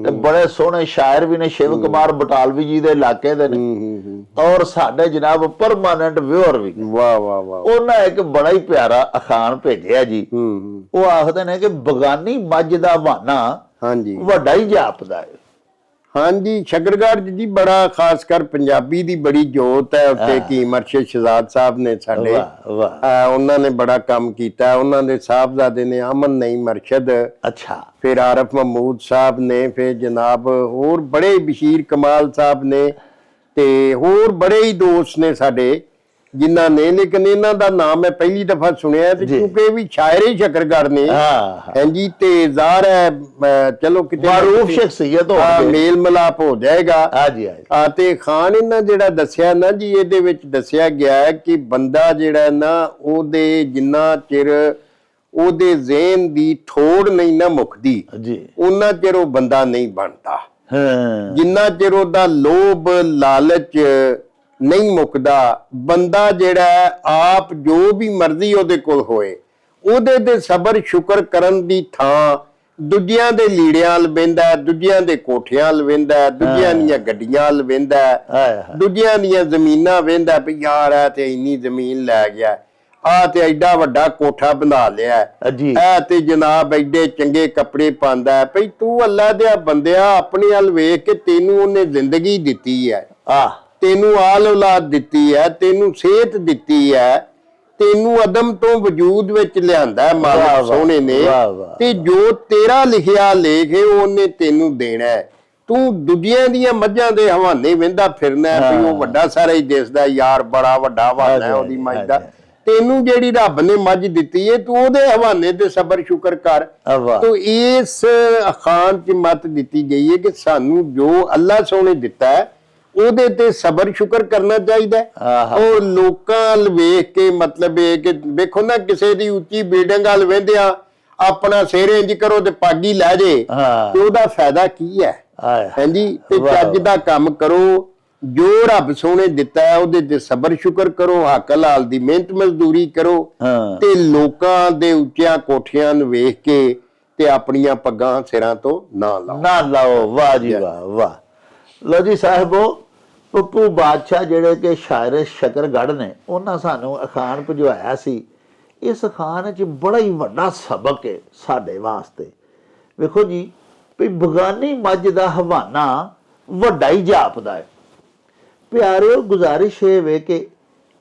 ਤੇ ਬੜੇ ਸੋਹਣੇ ਸ਼ਾਇਰ ਵੀ ਨੇ, ਸ਼ਿਵ ਕੁਮਾਰ ਬਟਾਲਵੀ ਜੀ ਦੇ ਇਲਾਕੇ ਦੇ ਨੇ, ਔਰ ਸਾਡੇ ਜਨਾਬ ਪਰਮਾਨੈਂਟ ਵਿਊਅਰ ਵੀ।
ਵਾਹ ਵਾਹ ਵਾਹ।
ਉਹਨਾਂ ਇੱਕ ਬੜਾ ਹੀ ਪਿਆਰਾ ਅਖਾਣ ਭੇਜਿਆ ਜੀ। ਉਹ ਆਖਦੇ ਨੇ ਕਿ ਬਗਾਨੀ ਮੱਝ ਦਾ ਬਹਾਨਾ
ਹਾਂਜੀ
ਵੱਡਾ ਹੀ ਜਾਪਦਾ ਹੈ।
ਹਾਂਜੀ, ਸ਼ਕਰਗੜ੍ਹ ਜੀ ਬੜਾ ਖਾਸ ਕਰ ਪੰਜਾਬੀ ਦੀ ਬੜੀ ਜੋਤ ਹੈ ਉੱਥੇ। ਕੀ ਮਰਸ਼ਦ ਸ਼ਹਜ਼ਾਦ ਸਾਹਿਬ ਨੇ ਸਾਡੇ, ਉਹਨਾਂ ਨੇ ਬੜਾ ਕੰਮ ਕੀਤਾ। ਉਹਨਾਂ ਦੇ ਸਾਹਿਬਜ਼ਾਦੇ ਨੇ ਅਮਨ ਨਈ ਮਰਸ਼ਦ, ਅੱਛਾ, ਫਿਰ ਆਰਫ ਮਹਿਮੂਦ ਸਾਹਿਬ ਨੇ, ਫਿਰ ਜਨਾਬ ਹੋਰ ਬੜੇ ਬਸ਼ੀਰ ਕਮਾਲ ਸਾਹਿਬ ਨੇ, ਤੇ ਹੋਰ ਬੜੇ ਹੀ ਦੋਸਤ ਨੇ ਸਾਡੇ ਜਿਨ੍ਹਾਂ ਨੇ, ਲੇਕਿਨ ਇਹਨਾਂ ਦਾ ਨਾਮ ਮੈਂ ਪਹਿਲੀ ਦਫਾ ਸੁਣਿਆ, ਤੇ ਕਿਉਂਕਿ ਇਹ ਵੀ ਸ਼ਾਇਰ ਹੀ ਸ਼ਕਰਗੜ੍ਹ ਨੇ। ਹਾਂਜੀ, ਤੇ ਜ਼ਾਹਰ ਹੈ ਚਲੋ ਕਿਤੇ ਮਾਰੂਫ ਸ਼ਖਸੀਅਤ ਹੋ ਗਈ, ਮੇਲ ਮਿਲਾਪ ਹੋ ਜਾਏਗਾ। ਤੇ ਖਾਨ ਇਹਨਾਂ ਜਿਹੜਾ ਦੱਸਿਆ ਨਾ ਜੀ, ਇਹਦੇ ਵਿੱਚ ਦੱਸਿਆ ਗਿਆ ਹੈ ਕਿ ਬੰਦਾ ਜਿਹੜਾ ਨਾ, ਉਹਦੇ ਜਿੰਨਾ ਚਿਰ ਉਹਦੇ ਜ਼ਿਹਨ ਦੀ ਠੋੜ ਨਹੀਂ ਨਾ ਮੁੱਕਦੀ, ਉਹਨਾਂ ਚਿਰ ਉਹ ਬੰਦਾ ਨਹੀਂ ਬਣਦਾ। ਜਿੰਨਾ ਚਿਰ ਉਹਦਾ ਲੋਭ ਲਾਲਚ ਨਹੀਂ ਮੁੱਕਦਾ, ਬੰਦਾ ਜਿਹੜਾ ਆਪ ਜੋ ਵੀ ਮਰਜ਼ੀ ਉਹਦੇ ਕੋਲ ਹੋਏ, ਉਹਦੇ ਤੇ ਸਬਰ ਸ਼ੁਕਰ ਕਰਨ ਦੀ ਥਾਂ ਦੂਜਿਆਂ ਦੇ ਲੀੜਿਆਂ ਲਵੇਂਦਾ, ਦੂਜਿਆਂ ਦੇ ਕੋਠਿਆਂ ਲਵੇਂਦਾ, ਦੂਜਿਆਂ ਦੀਆਂ ਗੱਡੀਆਂ ਲਵੇਂਦਾ, ਦੂਜਿਆਂ ਦੀਆਂ ਜ਼ਮੀਨਾਂ ਵੇਂਦਾ ਵੀ ਯਾਰ ਹੈ ਤੇ ਇੰਨੀ ਜ਼ਮੀਨ ਲੈ ਗਿਆ। ਆ ਤੇ ਐਡਾ ਵੱਡਾ ਕੋਠਾ ਬਣਾ ਲਿਆ
ਜੀ
ਐ ਤੇ ਜਨਾਬ ਐਡੇ ਚੰਗੇ ਕੱਪੜੇ ਪਾਉਂਦਾ ਭਈ ਤੂੰ ਅੱਲਾ ਦੇ ਬੰਦਿਆ ਆਪਣੇ ਵੱਲ ਵੇਖ ਕੇ ਤੈਨੂੰ ਉਹਨੇ ਜ਼ਿੰਦਗੀ ਦਿੱਤੀ ਹੈ ਤੈਨੂੰ ਆਲ ਔਲਾਦ ਦਿੱਤੀ ਹੈ ਤੈਨੂੰ ਸਿਹਤ ਦਿੱਤੀ ਹੈ ਤੈਨੂੰ ਅਦਮ ਤੋਂ ਵਜੂਦ ਵਿੱਚ ਲਿਆਂਦਾ ਮਾਲਕ ਸੋਹਣੇ ਨੇ ਤੇ ਜੋ ਤੇਰਾ ਲਿਖਿਆ ਲੇਖ ਹੈ ਉਹਨੇ ਤੈਨੂੰ ਦੇਣਾ ਹੈ ਤੂੰ ਦੂਜਿਆਂ ਦੀਆਂ ਮੱਝਾਂ ਦੇ ਹਵਾਨੇ ਵਹਿੰਦਾ ਫਿਰਨਾ ਵੀ ਉਹ ਵੱਡਾ ਸਾਰਾ ਹੀ ਦਿਸਦਾ ਯਾਰ ਬੜਾ ਵੱਡਾ ਹਵਾਨਾ ਉਹਦੀ ਮੱਝ ਦਾ ਤੈਨੂੰ ਜਿਹੜੀ ਰੱਬ ਨੇ ਮੱਝ ਦਿੱਤੀ ਏ ਤੂੰ ਉਹਦੇ ਹਵਾਨੇ ਤੇ ਸਬਰ ਸ਼ੁਕਰ ਕਰ ਤੋ ਇਸ ਅਖਾਨ ਚ ਮਤ ਦਿੱਤੀ ਗਈ ਹੈ ਕਿ ਸਾਨੂੰ ਜੋ ਅੱਲਾ ਸੋਹਣੇ ਦਿੱਤਾ ਹੈ ਉਹਦੇ ਤੇ ਸਬਰ ਸ਼ੁਕਰ ਕਰਨਾ ਚਾਹੀਦਾ ਉਹ ਲੋਕਾਂ ਵੱਲ ਵੇਖ ਕੇ ਮਤਲਬ ਇਹ ਕਿ ਵੇਖੋ ਨਾ ਕਿਸੇ ਦੀ ਉੱਚੀ ਬਿਲਡਿੰਗ ਵੱਲ ਵੇਂਦਿਆਂ ਆਪਣਾ ਸਿਰ ਇੰਜ ਕਰੋ ਤੇ ਪਾਗੀ ਲੈ ਜੇ ਤੇ ਉਹਦਾ ਫਾਇਦਾ ਕੀ ਹੈ ਹਾਂਜੀ ਤੇ ਚੱਜ ਦਾ ਕੰਮ ਕਰੋ ਜੋ ਰੱਬ ਸੋਹਣੇ ਦਿੱਤਾ ਹੈ ਉਹਦੇ ਤੇ ਸਬਰ ਸ਼ੁਕਰ ਕਰੋ ਹੱਕ ਹਲਾਲ ਦੀ ਮਿਹਨਤ ਮਜ਼ਦੂਰੀ ਕਰੋ ਤੇ ਲੋਕਾਂ ਦੇ ਉੱਚੀਆਂ ਕੋਠੀਆਂ ਨੂੰ ਵੇਖ ਕੇ ਤੇ ਆਪਣੀਆਂ ਪੱਗਾਂ ਸਿਰਾਂ ਤੋਂ ਨਾ ਲਾਓ
ਵਾਹ ਜੀ ਵਾਹ ਲੋ ਜੀ ਸਾਹਿਬੋ ਪੱਪੂ ਬਾਦਸ਼ਾਹ ਜਿਹੜੇ ਕਿ ਸ਼ਾਇਰ ਸ਼ਕਰਗੜ੍ਹ ਨੇ ਉਹਨਾਂ ਸਾਨੂੰ ਅਖਾਣ ਭਜਵਾਇਆ ਸੀ ਇਸ ਅਖਾਣ 'ਚ ਬੜਾ ਹੀ ਵੱਡਾ ਸਬਕ ਹੈ ਸਾਡੇ ਵਾਸਤੇ ਵੇਖੋ ਜੀ ਵੀ ਬਗਾਨੀ ਮੱਝ ਦਾ ਹਵਾਨਾ ਵੱਡਾ ਹੀ ਜਾਪਦਾ ਹੈ ਪਿਆਰਿਓ ਗੁਜ਼ਾਰਿਸ਼ ਇਹ ਵੇ ਕਿ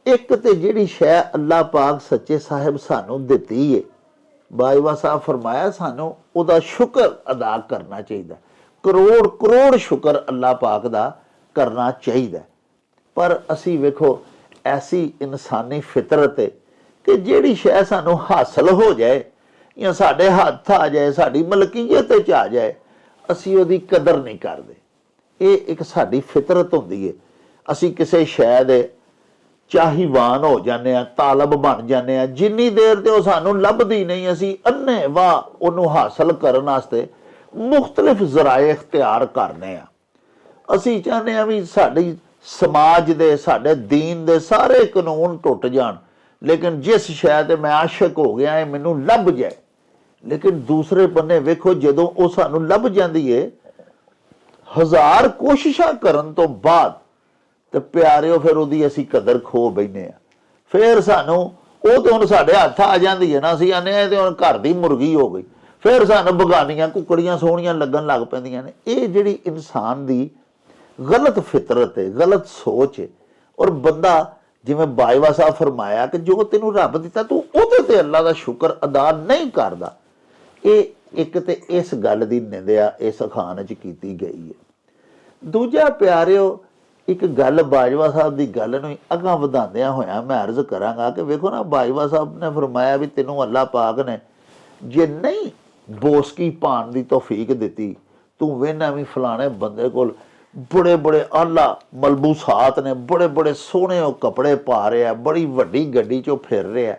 ਇੱਕ ਤੇ ਜਿਹੜੀ ਸ਼ੈ ਅੱਲਾ ਪਾਕ ਸੱਚੇ ਸਾਹਿਬ ਸਾਨੂੰ ਦਿੱਤੀ ਹੈ ਬਾਈਵਾ ਸਾਹਿਬ ਫਰਮਾਇਆ ਸਾਨੂੰ ਉਹਦਾ ਸ਼ੁਕਰ ਅਦਾ ਕਰਨਾ ਚਾਹੀਦਾ ਕਰੋੜ ਸ਼ੁਕਰ ਅੱਲਾ ਪਾਕ ਦਾ ਕਰਨਾ ਚਾਹੀਦਾ ਪਰ ਅਸੀਂ ਵੇਖੋ ਐਸੀ ਇਨਸਾਨੀ ਫਿਤਰਤ ਹੈ ਕਿ ਜਿਹੜੀ ਸ਼ੈ ਸਾਨੂੰ ਹਾਸਲ ਹੋ ਜਾਏ ਜਾਂ ਸਾਡੇ ਹੱਥ ਆ ਜਾਏ ਸਾਡੀ ਮਲਕੀਅਤ ਵਿੱਚ ਆ ਜਾਏ ਅਸੀਂ ਉਹਦੀ ਕਦਰ ਨਹੀਂ ਕਰਦੇ ਇਹ ਇੱਕ ਸਾਡੀ ਫਿਤਰਤ ਹੁੰਦੀ ਹੈ ਅਸੀਂ ਕਿਸੇ ਸ਼ੈ ਦੇ ਚਾਹੀਵਾਨ ਹੋ ਜਾਂਦੇ ਆ ਤਾਲਬ ਬਣ ਜਾਂਦੇ ਆ ਜਿੰਨੀ ਦੇਰ ਤੇ ਉਹ ਸਾਨੂੰ ਲੱਭਦੀ ਨਹੀਂ ਅਸੀਂ ਅੰਨੇ ਵਾਹ ਉਹਨੂੰ ਹਾਸਲ ਕਰਨ ਵਾਸਤੇ ਮੁਖਤਲਿਫ ਜ਼ਰਾਏ ਇਖਤਿਆਰ ਕਰਨੇ ਆ ਅਸੀਂ ਚਾਹੁੰਦੇ ਆ ਵੀ ਸਾਡੀ ਸਮਾਜ ਦੇ ਸਾਡੇ ਦੀਨ ਦੇ ਸਾਰੇ ਕਾਨੂੰਨ ਟੁੱਟ ਜਾਣ ਲੇਕਿਨ ਜਿਸ ਸ਼ੈ ਤੇ ਮੈਂ ਆਸ਼ਿਕ ਹੋ ਗਿਆ ਇਹ ਮੈਨੂੰ ਲੱਭ ਜਾਏ ਲੇਕਿਨ ਦੂਸਰੇ ਬੰਨੇ ਵੇਖੋ ਜਦੋਂ ਉਹ ਸਾਨੂੰ ਲੱਭ ਜਾਂਦੀ ਏ ਹਜ਼ਾਰ ਕੋਸ਼ਿਸ਼ਾਂ ਕਰਨ ਤੋਂ ਬਾਅਦ ਤੇ ਪਿਆਰਿਓ ਫਿਰ ਉਹਦੀ ਅਸੀਂ ਕਦਰ ਖੋ ਬੈਨੇ ਆ ਫਿਰ ਸਾਨੂੰ ਉਹ ਤੇ ਹੁਣ ਸਾਡੇ ਹੱਥ ਆ ਜਾਂਦੀ ਹੈ ਨਾ ਅਸੀਂ ਆਨੇ ਤੇ ਹੁਣ ਘਰ ਦੀ ਮੁਰਗੀ ਹੋ ਗਈ ਫਿਰ ਸਾਨੂੰ ਬਗਾਨੀਆਂ ਕੁਕੜੀਆਂ ਸੋਹਣੀਆਂ ਲੱਗਣ ਲੱਗ ਪੈਂਦੀਆਂ ਨੇ ਇਹ ਜਿਹੜੀ ਇਨਸਾਨ ਦੀ ਗਲਤ ਫਿਤਰਤ ਹੈ ਗਲਤ ਸੋਚ ਹੈ ਔਰ ਬੰਦਾ ਜਿਵੇਂ ਬਾਈਵਾ ਸਾਹਿਬ ਫਰਮਾਇਆ ਕਿ ਜੋ ਤੈਨੂੰ ਰੱਬ ਦਿੱਤਾ ਤੂੰ ਉਹਦੇ ਤੇ ਅੱਲਾ ਦਾ ਸ਼ੁਕਰ ਅਦਾ ਨਹੀਂ ਕਰਦਾ ਇਹ ਇੱਕ ਤੇ ਇਸ ਗੱਲ ਦੀ ਨਿੰਦਿਆ ਇਸ ਅਖਾਣ 'ਚ ਕੀਤੀ ਗਈ ਹੈ ਦੂਜਾ ਪਿਆਰਿਓ ਇੱਕ ਗੱਲ ਬਾਜਵਾ ਸਾਹਿਬ ਦੀ ਗੱਲ ਨੂੰ ਅੱਗਾ ਵਧਾਉਂਦਿਆਂ ਹੋਇਆ ਮੈਂ ਅਰਜ਼ ਕਰਾਂਗਾ ਕਿ ਵੇਖੋ ਨਾ ਬਾਜਵਾ ਸਾਹਿਬ ਨੇ ਫਰਮਾਇਆ ਵੀ ਤੈਨੂੰ ਅੱਲਾ ਪਾਕ ਨੇ ਜੇ ਨਹੀਂ ਬੋਸਕੀ ਪਾਣ ਦੀ ਤੌਫੀਕ ਦਿੱਤੀ ਤੂੰ ਵੇਨਾ ਵੀ ਫਲਾਣੇ ਬੰਦੇ ਕੋਲ ਬੜੇ ਆਲਾ ਮਲਬੂਸਾਤ ਨੇ ਬੜੇ ਸੋਹਣੇ ਉਹ ਕੱਪੜੇ ਪਾ ਰਿਹਾ ਬੜੀ ਵੱਡੀ ਗੱਡੀ 'ਚੋਂ ਫਿਰ ਰਿਹਾ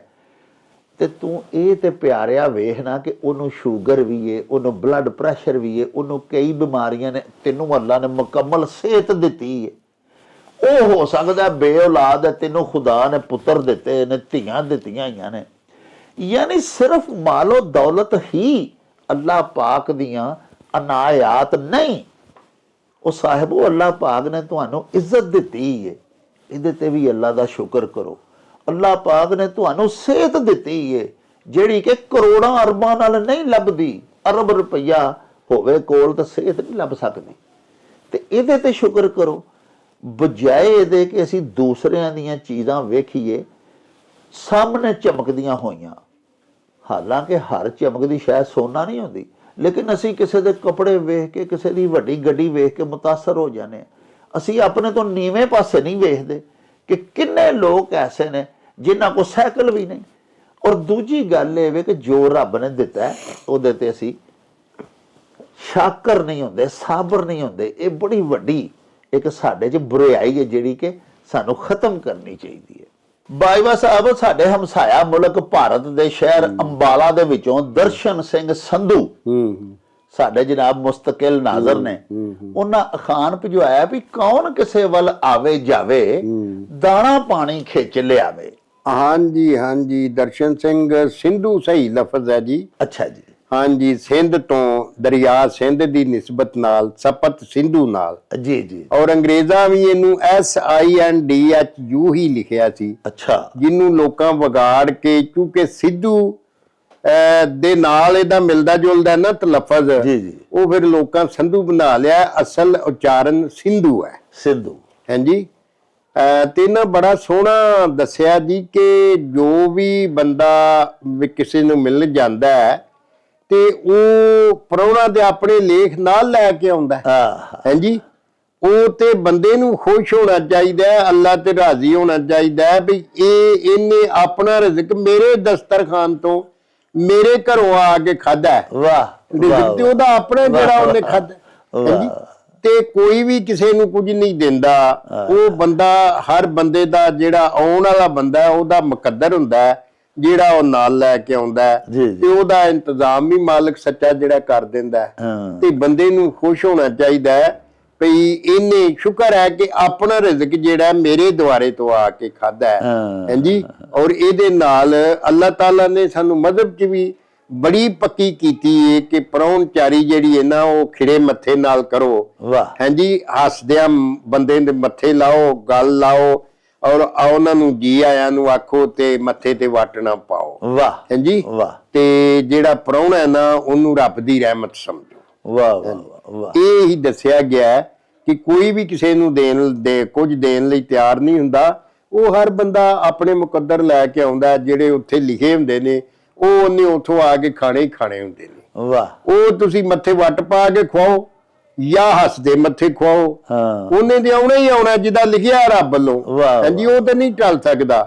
ਤੇ ਤੂੰ ਇਹ ਤੇ ਪਿਆਰਿਆ ਵੇਖ ਨਾ ਕਿ ਉਹਨੂੰ ਸ਼ੂਗਰ ਵੀ ਏ ਉਹਨੂੰ ਬਲੱਡ ਪ੍ਰੈਸ਼ਰ ਵੀ ਏ ਉਹਨੂੰ ਕਈ ਬਿਮਾਰੀਆਂ ਨੇ ਤੈਨੂੰ ਅੱਲਾ ਨੇ ਮੁਕੰਮਲ ਸਿਹਤ ਦਿੱਤੀ ਏ ਉਹ ਹੋ ਸਕਦਾ ਬੇ ਔਲਾਦ ਹੈ ਤੈਨੂੰ ਖੁਦਾ ਨੇ ਪੁੱਤਰ ਦਿੱਤੇ ਨੇ ਧੀਆਂ ਦਿੱਤੀਆਂ ਹੋਈਆਂ ਨੇ ਯਾਨੀ ਸਿਰਫ ਮਾਲੋ ਦੌਲਤ ਹੀ ਅੱਲਾ ਪਾਕ ਦੀਆਂ ਅਨਾਇਆਤ ਨਹੀਂ ਉਹ ਸਾਹਿਬੋ ਅੱਲਾ ਪਾਕ ਨੇ ਤੁਹਾਨੂੰ ਇੱਜ਼ਤ ਦਿੱਤੀ ਏ ਇਹਦੇ ਤੇ ਵੀ ਅੱਲਾ ਦਾ ਸ਼ੁਕਰ ਕਰੋ ਅੱਲਾ ਪਾਕ ਨੇ ਤੁਹਾਨੂੰ ਸਿਹਤ ਦਿੱਤੀ ਏ ਜਿਹੜੀ ਕਿ ਕਰੋੜਾਂ ਅਰਬਾਂ ਨਾਲ ਨਹੀਂ ਲੱਭਦੀ ਅਰਬ ਰੁਪਈਆ ਹੋਵੇ ਕੋਲ ਤਾਂ ਸਿਹਤ ਨਹੀਂ ਲੱਭ ਸਕਦੀ ਤੇ ਇਹਦੇ ਤੇ ਸ਼ੁਕਰ ਕਰੋ ਬਜਾਏ ਇਹਦੇ ਕਿ ਅਸੀਂ ਦੂਸਰਿਆਂ ਦੀਆਂ ਚੀਜ਼ਾਂ ਵੇਖੀਏ ਸਾਹਮਣੇ ਚਮਕਦੀਆਂ ਹੋਈਆਂ ਹਾਲਾਂਕਿ ਹਰ ਚਮਕਦੀ ਸ਼ਾਇਦ ਸੋਨਾ ਨਹੀਂ ਹੁੰਦੀ ਲੇਕਿਨ ਅਸੀਂ ਕਿਸੇ ਦੇ ਕੱਪੜੇ ਵੇਖ ਕੇ ਕਿਸੇ ਦੀ ਵੱਡੀ ਗੱਡੀ ਵੇਖ ਕੇ ਮੁਤਾਸਰ ਹੋ ਜਾਂਦੇ ਅਸੀਂ ਆਪਣੇ ਤੋਂ ਨੀਵੇਂ ਪਾਸੇ ਨਹੀਂ ਵੇਖਦੇ ਕਿ ਕਿੰਨੇ ਲੋਕ ਐਸੇ ਨੇ ਜਿਨ੍ਹਾਂ ਕੋਲ ਸਾਈਕਲ ਵੀ ਨਹੀਂ ਔਰ ਦੂਜੀ ਗੱਲ ਇਹ ਵੇ ਕਿ ਜੋ ਰੱਬ ਨੇ ਦਿੱਤਾ ਉਹਦੇ ਤੇ ਅਸੀਂ ਸ਼ਾਕਰ ਨਹੀਂ ਹੁੰਦੇ ਸਾਬਰ ਨਹੀਂ ਹੁੰਦੇ ਇਹ ਬੜੀ ਵੱਡੀ ਇੱਕ ਸਾਡੇ 'ਚ ਬੁਰਾਈ ਹੈ ਜਿਹੜੀ ਕਿ ਸਾਨੂੰ ਖਤਮ ਕਰਨੀ ਚਾਹੀਦੀ ਹੈ ਬਾਈਵਾ ਸਾਹਿਬ ਸਾਡੇ ਹਮਸਾਇਆ ਮੁਲਕ ਭਾਰਤ ਦੇ ਸ਼ਹਿਰ ਅੰਬਾਲਾ ਦੇ ਵਿੱਚੋਂ ਦਰਸ਼ਨ ਸਿੰਘ ਸੰਧੂ ਸਾਡੇ ਜਨਾਬ ਮੁਸਤਕਿਲ ਨਾਜ਼ਰ ਨੇ ਉਹਨਾਂ ਅਖਾਣ ਭਜਵਾਇਆ ਵੀ ਕੌਣ ਕਿਸੇ ਵੱਲ ਆਵੇ ਜਾਵੇ ਦਾਣਾ ਪਾਣੀ ਖਿੱਚ ਲਿਆਵੇ
ਹਾਂਜੀ ਦਰਸ਼ਨ ਸਿੰਘ ਸਿੰਧੂ ਸਹੀ ਲਫ਼ਜ਼ ਹੈ ਜੀ
ਅੱਛਾ ਜੀ
ਹਾਂਜੀ ਸਿੰਧ ਤੋਂ ਦਰਿਆ ਸਿੰਧ ਦੀ ਨਿਸਬਤ ਨਾਲ ਸਪਤ ਸਿੰਧੂ ਨਾਲ
ਜੀ ਜੀ।
ਔਰ ਅੰਗਰੇਜ਼ਾਂ ਵੀ ਇਹਨੂੰ SINDHU ਹੀ ਲਿਖਿਆ ਸੀ।
ਅੱਛਾ।
ਜਿਹਨੂੰ ਲੋਕਾਂ ਵਿਗਾੜ ਕੇ, ਕਿਉਂਕਿ ਸਿੱਧੂ ਦੇ ਨਾਲ ਇਹਦਾ ਮਿਲਦਾ ਜੁਲਦਾ ਨਾ ਤਲਫਜ਼,
ਜੀ ਜੀ,
ਉਹ ਫਿਰ ਲੋਕਾਂ ਸੰਧੂ ਬਣਾ ਲਿਆ। ਅਸਲ ਉਚਾਰਨ ਸਿੰਧੂ ਹੈ,
ਸਿੰਧੂ।
ਹਾਂਜੀ। ਤੇ ਨਾ ਬੜਾ ਸੋਹਣਾ ਦੱਸਿਆ ਜੀ ਕਿ ਜੋ ਵੀ ਬੰਦਾ ਵੀ ਕਿਸੇ ਨੂੰ ਮਿਲ ਜਾਂਦਾ ਹੈ ਤੇ ਉਹ ਪ੍ਰਾਹੁਣਾ ਦੇ ਆਪਣੇ ਲੇਖ ਨਾਲ ਲੈ ਕੇ ਆਉਂਦਾ ਹੈ, ਹਾਂਜੀ। ਉਹ ਤੇ ਬੰਦੇ ਨੂੰ ਖੁਸ਼ ਹੋਣਾ ਚਾਹੀਦਾ ਹੈ, ਅੱਲਾ ਤੇ ਰਾਜ਼ੀ ਹੋਣਾ ਚਾਹੀਦਾ ਹੈ ਵੀ ਇਹਨੇ ਆਪਣਾ ਰਿਜ਼ਕ ਮੇਰੇ ਦਸਤਰਖਾਨ ਤੋਂ ਮੇਰੇ ਘਰੋਂ ਆ ਕੇ ਖਾਦਾ ਹੈ।
ਵਾਹ।
ਰਿਜ਼ਕ ਤੇ ਉਹਦਾ ਆਪਣਾ ਜਿਹੜਾ ਉਹਨੇ ਖਾਦਾ, ਹਾਂਜੀ। ਤੇ ਕੋਈ ਵੀ ਕਿਸੇ ਨੂੰ ਕੁਝ ਨਹੀਂ ਦਿੰਦਾ। ਉਹ ਬੰਦਾ, ਹਰ ਬੰਦੇ ਦਾ ਜਿਹੜਾ ਆਉਣ ਵਾਲਾ ਬੰਦਾ ਹੈ ਉਹਦਾ ਮੁਕੱਦਰ ਹੁੰਦਾ ਹੈ, ਜਿਹੜਾ ਉਹ ਨਾਲ ਲੈ ਕੇ ਆਉਂਦਾ ਹੈ, ਤੇ ਉਹਦਾ ਇੰਤਜ਼ਾਮ ਵੀ ਮਾਲਕ ਸੱਚਾ ਜਿਹੜਾ ਕਰ ਦਿੰਦਾ ਹੈ। ਤੇ ਬੰਦੇ ਨੂੰ ਖੁਸ਼ ਹੋਣਾ ਚਾਹੀਦਾ ਹੈ ਭਈ ਇਹਨੇ ਸ਼ੁਕਰ ਹੈ ਕਿ ਆਪਣਾ ਰਿਜ਼ਕ ਜਿਹੜਾ ਮੇਰੇ ਦੁਆਰੇ ਤੋਂ ਆ ਕੇ ਖਾਦਾ ਹੈ, ਹਾਂਜੀ। ਔਰ ਇਹਦੇ ਨਾਲ ਅੱਲਾਹ ਤਾਲਾ ਨੇ ਸਾਨੂੰ ਮਜ਼ਹਬ 'ਚ ਵੀ ਬੜੀ ਪੱਕੀ ਕੀਤੀ ਹੈ ਕਿ ਪ੍ਰਾਹੁਣਚਾਰੀ ਜਿਹੜੀ ਹੈ ਨਾ ਉਹ ਖਿੜੇ ਮੱਥੇ ਨਾਲ ਕਰੋ, ਹਾਂਜੀ। ਹੱਸਦਿਆਂ ਬੰਦੇ ਦੇ ਮੱਥੇ ਲਾਓ, ਗੱਲ ਲਾਓ, ਔਰ ਉਹਨਾਂ ਨੂੰ ਜੀ ਆਇਆਂ ਨੂੰ ਆਖੋ ਤੇ ਮੱਥੇ ਤੇ ਵਾਟਣਾ ਪਾਓ, ਵਾਹ, ਹਾਂਜੀ। ਤੇ ਜਿਹੜਾ ਪ੍ਰਾਹੁਣਾ ਹੈ ਨਾ ਉਹਨੂੰ ਰੱਬ ਦੀ ਰਹਿਮਤ ਸਮਝੋ। ਵਾਹ ਵਾਹ। ਇਹ ਹੀ ਦੱਸਿਆ ਗਿਆ ਕਿ ਕੋਈ ਵੀ ਕਿਸੇ ਨੂੰ ਕੁਝ ਦੇਣ ਲਈ ਤਿਆਰ ਨਹੀਂ ਹੁੰਦਾ। ਉਹ ਹਰ ਬੰਦਾ ਆਪਣੇ ਮੁਕੱਦਰ ਲੈ ਕੇ ਆਉਂਦਾ, ਜਿਹੜੇ ਉੱਥੇ ਲਿਖੇ ਹੁੰਦੇ ਨੇ ਉਹ ਉਹਨੇ ਉੱਥੋਂ ਆ ਕੇ ਖਾਣੇ ਹੀ ਖਾਣੇ ਹੁੰਦੇ ਨੇ। ਵਾਹ। ਉਹ ਤੁਸੀਂ ਮੱਥੇ ਵੱਟ ਪਾ ਕੇ ਖਵਾਓ ਜਾਂ ਹੱਸਦੇ ਮੱਥੇ ਖਵਾਓ, ਉਹਨੇ ਤੇ ਆਉਣਾ ਹੀ ਆਉਣਾ ਜਿਹਦਾ ਲਿਖਿਆ ਰੱਬ ਵੱਲੋਂ, ਹਾਂਜੀ। ਉਹ ਤਾਂ ਨਹੀਂ ਟਲ ਸਕਦਾ।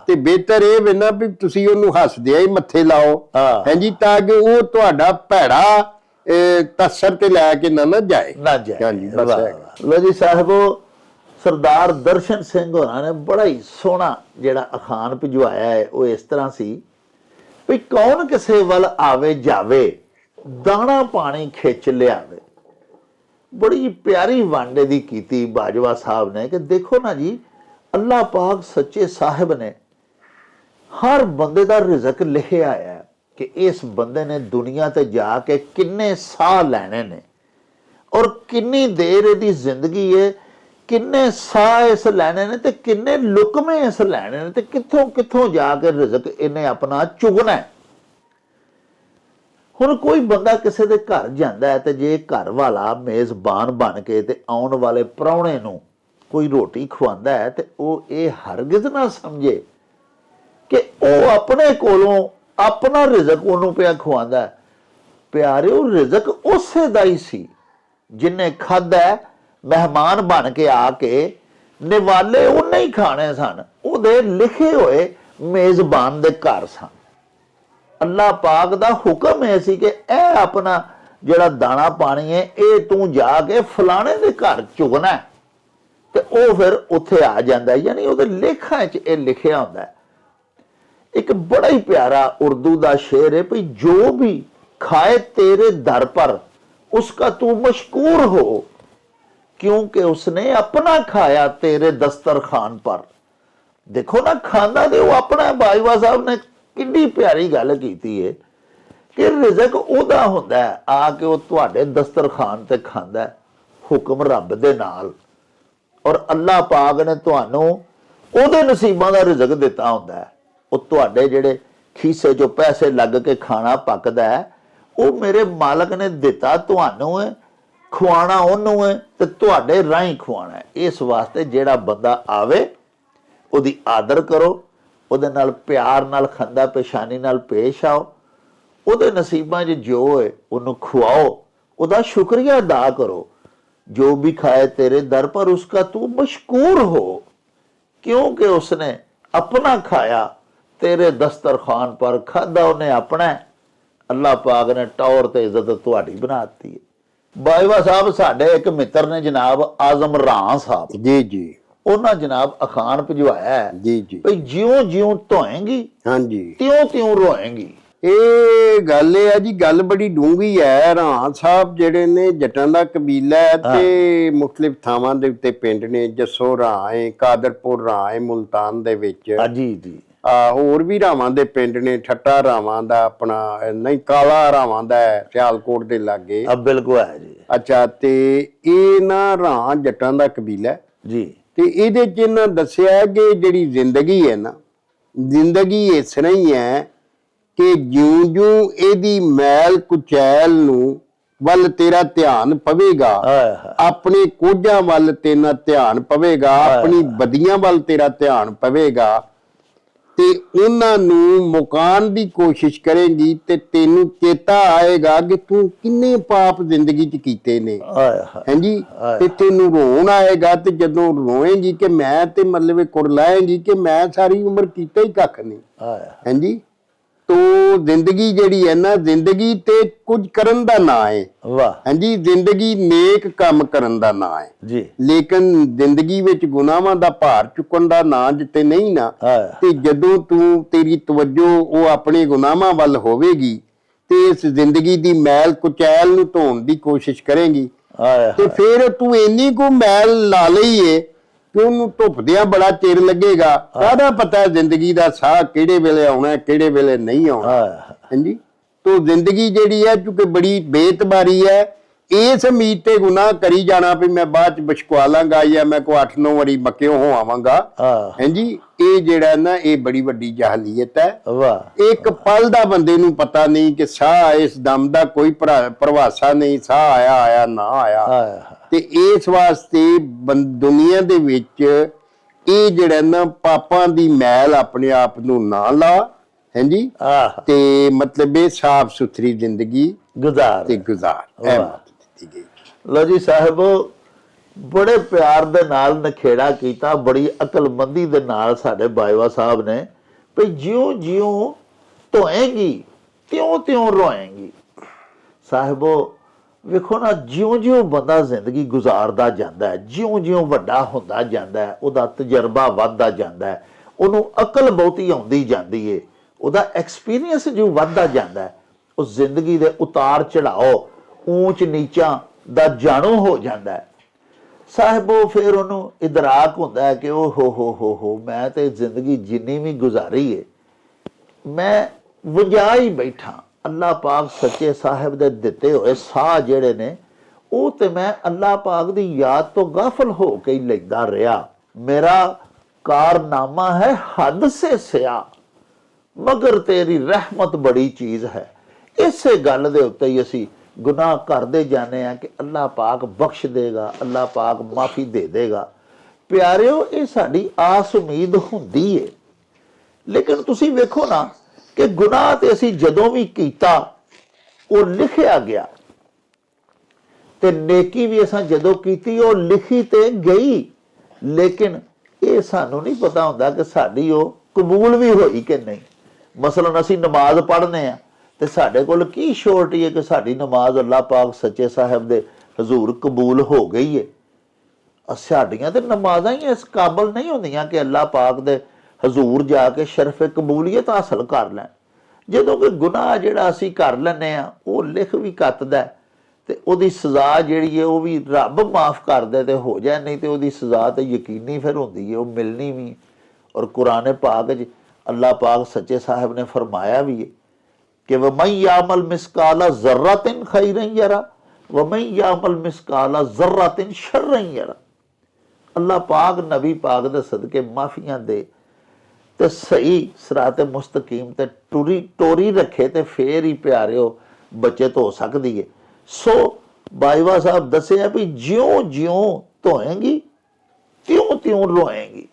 ਤੇ ਬਿਹਤਰ ਇਹ ਵੇਨਾ ਵੀ ਤੁਸੀਂ ਉਹਨੂੰ ਹੱਸਦਿਆਂ ਹੀ ਮੱਥੇ ਲਾਓ, ਹਾਂਜੀ, ਤਾਂ ਕਿ ਉਹ ਤੁਹਾਡਾ ਭੈੜਾ ਤਸਰ ਤੇ ਲੈ ਕੇ ਨਾ ਜਾਏ। ਹਾਂਜੀ।
ਲੋ ਜੀ ਸਾਹਿਬੋ, ਸਰਦਾਰ ਦਰਸ਼ਨ ਸਿੰਘ ਹੋਰਾਂ ਨੇ ਬੜਾ ਹੀ ਸੋਹਣਾ ਜਿਹੜਾ ਅਖਾਣ ਭਿਜਵਾਇਆ ਹੈ ਉਹ ਇਸ ਤਰ੍ਹਾਂ ਸੀ ਵੀ ਕੌਣ ਕਿਸੇ ਵੱਲ ਆਵੇ ਜਾਵੇ, ਦਾਣਾ ਪਾਣੀ ਖਿੱਚ ਲਿਆਵੇ। ਬੜੀ ਪਿਆਰੀ ਵਾਂਡੇ ਦੀ ਕੀਤੀ ਬਾਜਵਾ ਸਾਹਿਬ ਨੇ ਕਿ ਦੇਖੋ ਨਾ ਜੀ, ਅੱਲਾਹ ਪਾਕ ਸੱਚੇ ਸਾਹਿਬ ਨੇ ਹਰ ਬੰਦੇ ਦਾ ਰਿਜ਼ਕ ਲਿਖਿਆ ਹੈ ਕਿ ਇਸ ਬੰਦੇ ਨੇ ਦੁਨੀਆ ਤੇ ਜਾ ਕੇ ਕਿੰਨੇ ਸਾਹ ਲੈਣੇ ਨੇ ਔਰ ਕਿੰਨੀ ਦੇਰ ਇਹਦੀ ਜ਼ਿੰਦਗੀ ਹੈ, ਕਿੰਨੇ ਸਾਹ ਇਸ ਲੈਣੇ ਨੇ ਤੇ ਕਿੰਨੇ ਲੁਕਮੇ ਇਸ ਲੈਣੇ ਨੇ ਤੇ ਕਿੱਥੋਂ ਕਿੱਥੋਂ ਜਾ ਕੇ ਰਿਜ਼ਕ ਇਹਨੇ ਆਪਣਾ ਚੁਗਣਾ ਹੈ। ਹੁਣ ਕੋਈ ਬੰਦਾ ਕਿਸੇ ਦੇ ਘਰ ਜਾਂਦਾ ਹੈ ਤੇ ਜੇ ਘਰ ਵਾਲਾ ਮੇਜ਼ਬਾਨ ਬਣ ਕੇ ਤੇ ਆਉਣ ਵਾਲੇ ਪ੍ਰਾਹੁਣੇ ਨੂੰ ਕੋਈ ਰੋਟੀ ਖਵਾਉਂਦਾ ਹੈ ਤੇ ਉਹ ਇਹ ਹਰਗਿਜ਼ ਨਾ ਸਮਝੇ ਕਿ ਉਹ ਆਪਣੇ ਕੋਲੋਂ ਆਪਣਾ ਰਿਜ਼ਕ ਉਹਨੂੰ ਪਿਆ ਖਵਾਉਂਦਾ ਹੈ। ਪਿਆਰਿਓ, ਰਿਜ਼ਕ ਉਸੇ ਦਾ ਹੀ ਸੀ ਜਿਨੇ ਖਾਧਾ। ਮਹਿਮਾਨ ਬਣ ਕੇ ਆ ਕੇ ਨਿਵਾਲੇ ਉਹਨੇ ਹੀ ਖਾਣੇ ਸਨ, ਉਹਦੇ ਲਿਖੇ ਹੋਏ ਮੇਜ਼ਬਾਨ ਦੇ ਘਰ ਸਨ। ਅੱਲਾਹ ਪਾਕ ਦਾ ਹੁਕਮ ਇਹ ਸੀ ਕਿ ਇਹ ਆਪਣਾ ਜਿਹੜਾ ਦਾਣਾ ਪਾਣੀ ਹੈ ਇਹ ਤੂੰ ਜਾ ਕੇ ਫਲਾਣੇ ਦੇ ਘਰ ਚੁਗਣਾ, ਤੇ ਉਹ ਫਿਰ ਉੱਥੇ ਆ ਜਾਂਦਾ, ਯਾਨੀ ਉਹਦੇ ਲੇਖਾਂ 'ਚ ਇਹ ਲਿਖਿਆ ਹੁੰਦਾ ਹੈ। ਇੱਕ ਬੜਾ ਹੀ ਪਿਆਰਾ ਉਰਦੂ ਦਾ ਸ਼ੇਰ ਹੈ ਭਈ, ਜੋ ਵੀ ਖਾਏ ਤੇਰੇ ਦਰ ਪਰ ਉਸका तू मशकूर हो, क्योंकि उसने अपना खाया तेरे दस्तरखान पर। देखो ना, खाना दे वो अपना। बाजवा साहब ने कितनी प्यारी गल कीती है कि रिजक ओदा हुंदा है, आके वो तुहाडे दस्तरखान ते खांदा है, हुक्म रब दे नाल। और अल्लाह पाक ने तुहानू ओदे नसीबां दा रिजक दिता हुंदा है। वो तुहाडे जिहड़े खीसे चों पैसे लग के खाना पकदा है, वो मेरे मालक ने दिता तुहानू है, खुआना ओनू है ते तुहाडे राही खुआना है। इस वास्ते जेड़ा बंदा आवे ओदी आदर करो, ओदे नाल प्यार नाल खंदा पेशानी नाल पेश आओ, ओदे नसीबां 'च जो है ओनू खुआओ, ओदा शुक्रिया अदा करो। जो भी खाए तेरे दर पर उसका तू मशकूर हो, क्योंकि उसने अपना खाया तेरे दस्तरखान पर, खादा उन्हें अपना। अल्लाह पाक ने टौर ते इज्जत तुहाडी बनाती है। बाजवा साहब साडे एक मित्र ने जनाब आजम रां साहब
जी जी,
उन्हां जनाब अखान भिजवाया है
जी जी,
भई ज्यों ज्यों धोएंगी
हाँ जी
त्यों त्यों रोएंगी।
ਇਹ ਗੱਲ ਇਹ ਹੈ ਜੀ, ਗੱਲ ਬੜੀ ਡੂੰਘੀ ਹੈ। ਰਾਂ ਸਾਹਿਬ ਜਿਹੜੇ ਨੇ ਜੱਟਾਂ ਦਾ ਕਬੀਲਾ ਹੈ ਤੇ ਮੁਖਤਲਿਫ ਥਾਵਾਂ ਦੇ ਉੱਤੇ ਪਿੰਡ ਨੇ, ਜੱਸੋ ਰਾਂ ਹੈ, ਕਾਦਰਪੁਰ ਰਾਂ ਹੈ ਮੁਲਤਾਨ ਦੇ ਵਿੱਚ।
ਜੀ ਜੀ,
ਹੋਰ ਵੀ ਰਾਵਾਂ ਦੇ ਪਿੰਡ ਨੇ, ਠੱਟਾ ਰਾਵਾਂ ਦਾ ਆਪਣਾ ਨਹੀਂ ਕਾਲਾ ਰਾਵਾਂ ਦਾ ਹੈ ਸਿਆਲਕੋਟ ਦੇ ਲਾਗੇ।
ਬਿਲਕੁਲ ਹੈ ਜੀ।
ਅੱਛਾ, ਤੇ ਇਹ ਨਾ ਰਾਂ ਜੱਟਾਂ ਦਾ ਕਬੀਲਾ
ਜੀ।
ਤੇ ਇਹਦੇ ਚ ਇਹਨਾਂ ਦੱਸਿਆ ਕਿ ਜਿਹੜੀ ਜ਼ਿੰਦਗੀ ਹੈ ਨਾ, ਜ਼ਿੰਦਗੀ ਇਸ ਤਰ੍ਹਾਂ ਹੀ ਹੈ ਕਿ ਜਿਉਂ-ਜਿਉਂ ਇਹਦੀ ਮੈਲ ਕੁਚੈਲ ਨੂੰ ਵੱਲ ਤੇਰਾ ਧਿਆਨ ਪਵੇਗਾ, ਆਪਣੇ ਕੋਝਾਂ ਵੱਲ ਤੇਰਾ ਧਿਆਨ ਪਵੇਗਾ, ਆਪਣੀ ਬਦੀਆਂ ਵੱਲ ਤੇਰਾ ਧਿਆਨ ਪਵੇਗਾ, ਤੇ ਉਹਨਾਂ ਨੂੰ ਮੁਕਾਉਣ ਦੀ ਕੋਸ਼ਿਸ਼ ਕਰੇਂਗੀ ਤੇ ਤੈਨੂੰ ਚੇਤਾ ਆਏਗਾ ਕਿ ਤੂੰ ਕਿੰਨੇ ਪਾਪ ਜ਼ਿੰਦਗੀ 'ਚ ਕੀਤੇ ਨੇ। ਹਾਂਜੀ, ਤੇ ਤੈਨੂੰ ਰੋਣ ਆਏਗਾ, ਤੇ ਜਦੋਂ ਰੋਏਂਗੀ ਕਿ ਮੈਂ ਤੇ ਮਤਲਬ ਕੁਰਲਾਏਂਗੀ ਕਿ ਮੈਂ ਸਾਰੀ ਉਮਰ ਕੀਤਾ ਹੀ ਕੱਖ ਨਹੀਂ। ਹਾਂਜੀ, ਤੋ ਜ਼ਿੰਦਗੀ ਜਿਹੜੀ ਹੈ ਨਾ, ਜ਼ਿੰਦਗੀ ਤੇ ਕੁਝ ਕਰਨ ਦਾ ਨਾਂ ਹੈ।
ਵਾਹ। ਹਾਂਜੀ,
ਜ਼ਿੰਦਗੀ ਨੇਕ ਕੰਮ ਕਰਨ ਦਾ ਨਾਂ ਹੈ
ਜੀ,
ਲੇਕਿਨ ਜ਼ਿੰਦਗੀ ਵਿੱਚ ਗੁਨਾਹਾਂ ਦਾ ਭਾਰ ਚੁੱਕਣ ਦਾ ਨਾਂ ਜਿੱਤੇ ਨਹੀਂ ਨਾ, ਤੇ ਜਦੋਂ ਤੂੰ ਤੇਰੀ ਤਵੱਜੋ ਉਹ ਆਪਣੇ ਗੁਨਾਹਾਂ ਵੱਲ ਹੋਵੇਗੀ ਤੇ ਇਸ ਜ਼ਿੰਦਗੀ ਦੀ ਮੈਲ ਕੁਚੈਲ ਨੂੰ ਧੋਣ ਦੀ ਕੋਸ਼ਿਸ਼ ਕਰੇਂਗੀ, ਤੇ ਫਿਰ ਤੂੰ ਇੰਨੀ ਕੁ ਮੈਲ ਲਾ ਲਈਏ ਕਿ ਉਹਨੂੰ ਧੁੱਪਦਿਆਂ ਬੜਾ ਚਿਰ ਲੱਗੇਗਾ। ਕਾਹਦਾ ਪਤਾ ਜ਼ਿੰਦਗੀ ਦਾ ਸਾਹ ਕਿਹੜੇ ਵੇਲੇ ਆਉਣਾ, ਕਿਹੜੇ ਵੇਲੇ ਨਹੀਂ ਆਉਣਾ। ਹਾਂਜੀ, ਤੋ ਜ਼ਿੰਦਗੀ ਜਿਹੜੀ ਹੈ ਕਿਉਂਕਿ ਬੜੀ ਬੇਤਬਾਰੀ ਹੈ, ਇਸ ਉਮੀਦ ਤੇ ਗੁਨਾਹ ਕਰੀ ਜਾਣਾ ਵੀ ਮੈਂ ਬਾਅਦ ਚ ਬਸ਼ਕਵਾ ਲਾਂਗਾ ਜਾਂ ਮੈਂ ਕੋ 8-9 ਵਾਰੀ ਮੱਕਿਓ ਹੋ ਆਵਾਂਗਾ। ਹਾਂਜੀ, ਇਹ ਜਿਹੜਾ ਨਾ ਇਹ ਬੜੀ ਵੱਡੀ ਜਹਾਲੀਅਤ ਹੈ। ਇੱਕ ਪਲ ਦਾ ਬੰਦੇ ਨੂੰ ਪਤਾ ਨਹੀਂ ਕਿ ਸਾਹ ਇਸ ਦਮ ਦਾ ਕੋਈ ਪ੍ਰਵਾਸਾ ਨਹੀਂ, ਸਾਹ ਆਇਆ ਨਾ ਆਇਆ। ਤੇ ਇਸ ਵਾਸਤੇ ਦੁਨੀਆ ਦੇ ਵਿੱਚ ਇਹ ਜਿਹੜਾ ਨਾ ਪਾਪਾਂ ਦੀ ਮੈਲ ਆਪਣੇ ਆਪ ਨੂੰ ਨਾ ਲਾ। ਹਾਂਜੀ, ਤੇ ਮਤਲਬ ਇਹ ਸਾਫ ਸੁਥਰੀ ਜ਼ਿੰਦਗੀ ਗੁਜ਼ਾਰ।
ਲੋ ਜੀ ਸਾਹਿਬ, ਬੜੇ ਪਿਆਰ ਦੇ ਨਾਲ ਨਖੇੜਾ ਕੀਤਾ, ਬੜੀ ਅਕਲਮੰਦੀ ਦੇ ਨਾਲ ਸਾਡੇ ਬਾਜਵਾ ਸਾਹਿਬ ਨੇ ਵੀ ਜਿਉਂ-ਜਿਉਂ ਧੋਏਗੀ ਤਿਉਂ-ਤਿਉਂ ਰੋਏਗੀ। ਸਾਹਿਬੋ ਵੇਖੋ ਨਾ, ਜਿਉਂ-ਜਿਉਂ ਬੰਦਾ ਜ਼ਿੰਦਗੀ ਗੁਜ਼ਾਰਦਾ ਜਾਂਦਾ ਹੈ, ਜਿਉਂ-ਜਿਉਂ ਵੱਡਾ ਹੁੰਦਾ ਜਾਂਦਾ ਹੈ, ਉਹਦਾ ਤਜਰਬਾ ਵੱਧਦਾ ਜਾਂਦਾ ਹੈ, ਉਹਨੂੰ ਅਕਲ ਬਹੁਤੀ ਆਉਂਦੀ ਜਾਂਦੀ ਹੈ, ਉਹਦਾ ਐਕਸਪੀਰੀਅੰਸ ਜੋ ਵੱਧਦਾ ਜਾਂਦਾ ਹੈ, ਉਹ ਜ਼ਿੰਦਗੀ ਦੇ ਉਤਾਰ ਚੜਾਓ, ਊਂਚ ਨੀਚਾਂ ਦਾ ਜਾਣੂ ਹੋ ਜਾਂਦਾ ਹੈ। ਸਾਹਿਬੋ ਫਿਰ ਉਹਨੂੰ ਇਦਰਾਕ ਹੁੰਦਾ ਹੈ ਕਿ ਉਹ ਹੋ ਮੈਂ ਤੇ ਜ਼ਿੰਦਗੀ ਜਿੰਨੀ ਵੀ ਗੁਜ਼ਾਰੀ ਹੈ ਮੈਂ ਵਜਾ ਹੀ ਬੈਠਾ। ਅੱਲਾਹ ਪਾਕ ਸੱਚੇ ਸਾਹਿਬ ਦੇ ਦਿੱਤੇ ਹੋਏ ਸਾਹ ਜਿਹੜੇ ਨੇ ਉਹ ਤੇ ਮੈਂ ਅੱਲਾਹ ਪਾਕ ਦੀ ਯਾਦ ਤੋਂ ਗਾਫਲ ਹੋ ਕੇ ਹੀ ਲੈਂਦਾ ਰਿਹਾ। ਮੇਰਾ ਕਾਰਨਾਮਾ ਹੈ ਹੱਦ ਸੇ ਸਿਆ, ਮਗਰ ਤੇਰੀ ਰਹਿਮਤ ਬੜੀ ਚੀਜ਼ ਹੈ। ਇਸੇ ਗੱਲ ਦੇ ਉੱਤੇ ਹੀ ਅਸੀਂ ਗੁਨਾਹ ਕਰਦੇ ਜਾਂਦੇ ਹਾਂ ਕਿ ਅੱਲਾਹ ਪਾਕ ਬਖਸ਼ ਦੇਗਾ, ਅੱਲਾਹ ਪਾਕ ਮਾਫੀ ਦੇ ਦੇਗਾ। ਪਿਆਰਿਓ, ਇਹ ਸਾਡੀ ਆਸ ਉਮੀਦ ਹੁੰਦੀ ਹੈ, ਲੇਕਿਨ ਤੁਸੀਂ ਵੇਖੋ ਨਾ ਕਿ ਗੁਨਾਹ ਤੇ ਅਸੀਂ ਜਦੋਂ ਵੀ ਕੀਤਾ ਉਹ ਲਿਖਿਆ ਗਿਆ, ਤੇ ਨੇਕੀ ਵੀ ਅਸਾਂ ਜਦੋਂ ਕੀਤੀ ਉਹ ਲਿਖੀ ਤੇ ਗਈ, ਲੇਕਿਨ ਇਹ ਸਾਨੂੰ ਨਹੀਂ ਪਤਾ ਹੁੰਦਾ ਕਿ ਸਾਡੀ ਉਹ ਕਬੂਲ ਵੀ ਹੋਈ ਕਿ ਨਹੀਂ। ਮਸਲਨ ਅਸੀਂ ਨਮਾਜ਼ ਪੜ੍ਹਨੇ ਆ ਤੇ ਸਾਡੇ ਕੋਲ ਕੀ ਸ਼ੋਰਟੀ ਹੈ ਕਿ ਸਾਡੀ ਨਮਾਜ਼ ਅੱਲਾਹ ਪਾਕ ਸੱਚੇ ਸਾਹਿਬ ਦੇ ਹਜ਼ੂਰ ਕਬੂਲ ਹੋ ਗਈ ਹੈ। ਸਾਡੀਆਂ ਤੇ ਨਮਾਜ਼ਾਂ ਹੀ ਇਸ ਕਾਬਲ ਨਹੀਂ ਹੁੰਦੀਆਂ ਕਿ ਅੱਲਾਹ ਪਾਕ ਦੇ ਹਜ਼ੂਰ ਜਾ ਕੇ ਸ਼ਰਫ ਕਬੂਲੀਅਤ ਹਾਸਲ ਕਰ ਲੈਣ। ਜਦੋਂ ਕਿ ਗੁਨਾਹ ਜਿਹੜਾ ਅਸੀਂ ਕਰ ਲੈਂਦੇ ਆ ਉਹ ਲਿਖ ਵੀ ਕੱਤਦਾ ਤੇ ਉਹਦੀ ਸਜ਼ਾ ਜਿਹੜੀ ਹੈ ਉਹ ਵੀ ਰੱਬ ਮਾਫ ਕਰਦੇ ਤੇ ਹੋ ਜਾਏ, ਨਹੀਂ ਤੇ ਉਹਦੀ ਸਜ਼ਾ ਤੇ ਯਕੀਨੀ ਫਿਰ ਹੁੰਦੀ ਹੈ, ਉਹ ਮਿਲਣੀ ਵੀ। ਔਰ ਕੁਰਾਨ ਪਾਕ 'ਚ ਅੱਲਾਹ ਪਾਕ ਸੱਚੇ ਸਾਹਿਬ ਨੇ ਫਰਮਾਇਆ ਵੀ ਹੈ ਕਿ ਵਮਨ ਯਅਮਲ ਮਿਸਕਾਲਾ ਜ਼र्रतिन खैरन यरा वमन यअमल मिसकाला ज़र्रतिन शर्रन यरा। अल्लाह पाक नबी पाक दे सदके माफियां दे ते सही सिराते मुस्तकीम ते टोरी रखे ते फिर ही प्यारिओ बचत हो सकती है। सो बाईवा साहब दसिया भी ज्यों-ज्यों धोएंगी त्यों-त्यों रोएंगी।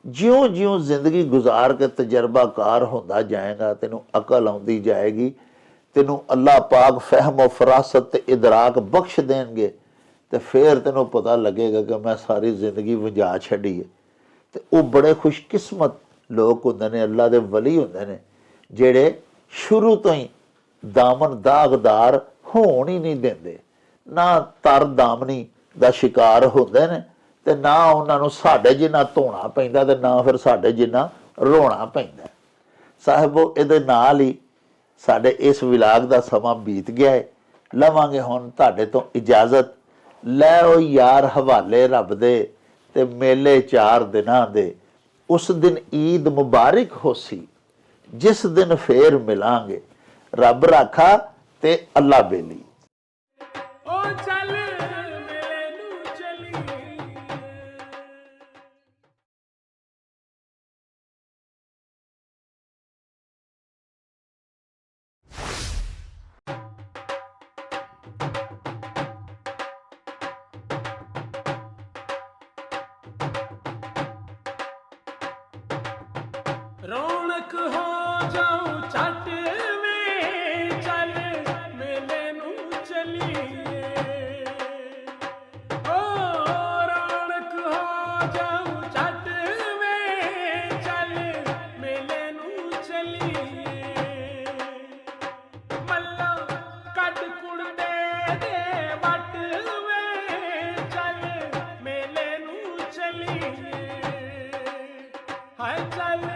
ਜਿਉਂ-ਜਿਉਂ ਜ਼ਿੰਦਗੀ ਗੁਜ਼ਾਰ ਕੇ ਤਜਰਬਾਕਾਰ ਹੁੰਦਾ ਜਾਏਗਾ, ਤੈਨੂੰ ਅਕਲ ਆਉਂਦੀ ਜਾਏਗੀ, ਤੈਨੂੰ ਅੱਲਾਹ ਪਾਕ ਫਹਿਮ ਔਰ ਫਰਾਸਤ ਤੇ ਇਦਰਾਕ ਬਖਸ਼ ਦੇਣਗੇ, ਤੇ ਫਿਰ ਤੈਨੂੰ ਪਤਾ ਲੱਗੇਗਾ ਕਿ ਮੈਂ ਸਾਰੀ ਜ਼ਿੰਦਗੀ ਵਜਾ ਛੱਡੀ ਹੈ। ਤੇ ਉਹ ਬੜੇ ਖੁਸ਼ਕਿਸਮਤ ਲੋਕ ਹੁੰਦੇ ਨੇ, ਅੱਲਾਹ ਦੇ ਵਲੀ ਹੁੰਦੇ ਨੇ, ਜਿਹੜੇ ਸ਼ੁਰੂ ਤੋਂ ਹੀ ਦਾਮਨ ਦਾਗਦਾਰ ਹੋਣ ਹੀ ਨਹੀਂ ਦਿੰਦੇ, ਨਾ ਤਰ ਦਾਮਨੀ ਦਾ ਸ਼ਿਕਾਰ ਹੁੰਦੇ ਨੇ, ਤੇ ਨਾ ਉਹਨਾਂ ਨੂੰ ਸਾਡੇ ਜਿੰਨਾ ਧੋਣਾ ਪੈਂਦਾ ਤੇ ਨਾ ਫਿਰ ਸਾਡੇ ਜਿੰਨਾ ਰੋਣਾ ਪੈਂਦਾ। ਸਾਹਿਬੋ, ਇਹਦੇ ਨਾਲ ਹੀ ਸਾਡੇ ਇਸ ਵਿਲਾਗ ਦਾ ਸਮਾਂ ਬੀਤ ਗਿਆ ਹੈ। ਲਵਾਂਗੇ ਹੁਣ ਤੁਹਾਡੇ ਤੋਂ ਇਜਾਜ਼ਤ। ਲੈ ਉਹ ਯਾਰ ਹਵਾਲੇ ਰੱਬ ਦੇ ਤੇ ਮੇਲੇ 4 ਦਿਨਾਂ ਦੇ, ਉਸ ਦਿਨ ਈਦ ਮੁਬਾਰਕ ਹੋਸੀ, ਜਿਸ ਦਿਨ ਫੇਰ ਮਿਲਾਂਗੇ, ਰੱਬ ਰਾਖਾ ਤੇ ਅੱਲਾ ਬੇਲੀ।
ਰੌਣਕ ਹੋ ਜਾਊ ਛੱਟ ਵੇ, ਚੱਲ ਮੇਲੇ ਨੂੰ ਚਲੀਏ। ਓ ਰੌਣਕ ਹੋ ਜਾਊ ਛੱਟ ਵੇ, ਚੱਲ ਮੇਲੇ ਨੂੰ ਚਲੀਏ। ਮੱਲਾ ਕੱਢ ਕੁੜਦੇ ਦੇ ਵੱਟ ਵੇ, ਚੱਲ ਮੇਲੇ ਨੂੰ ਚਲੀਏ। ਹਾਏ ਚੱਲ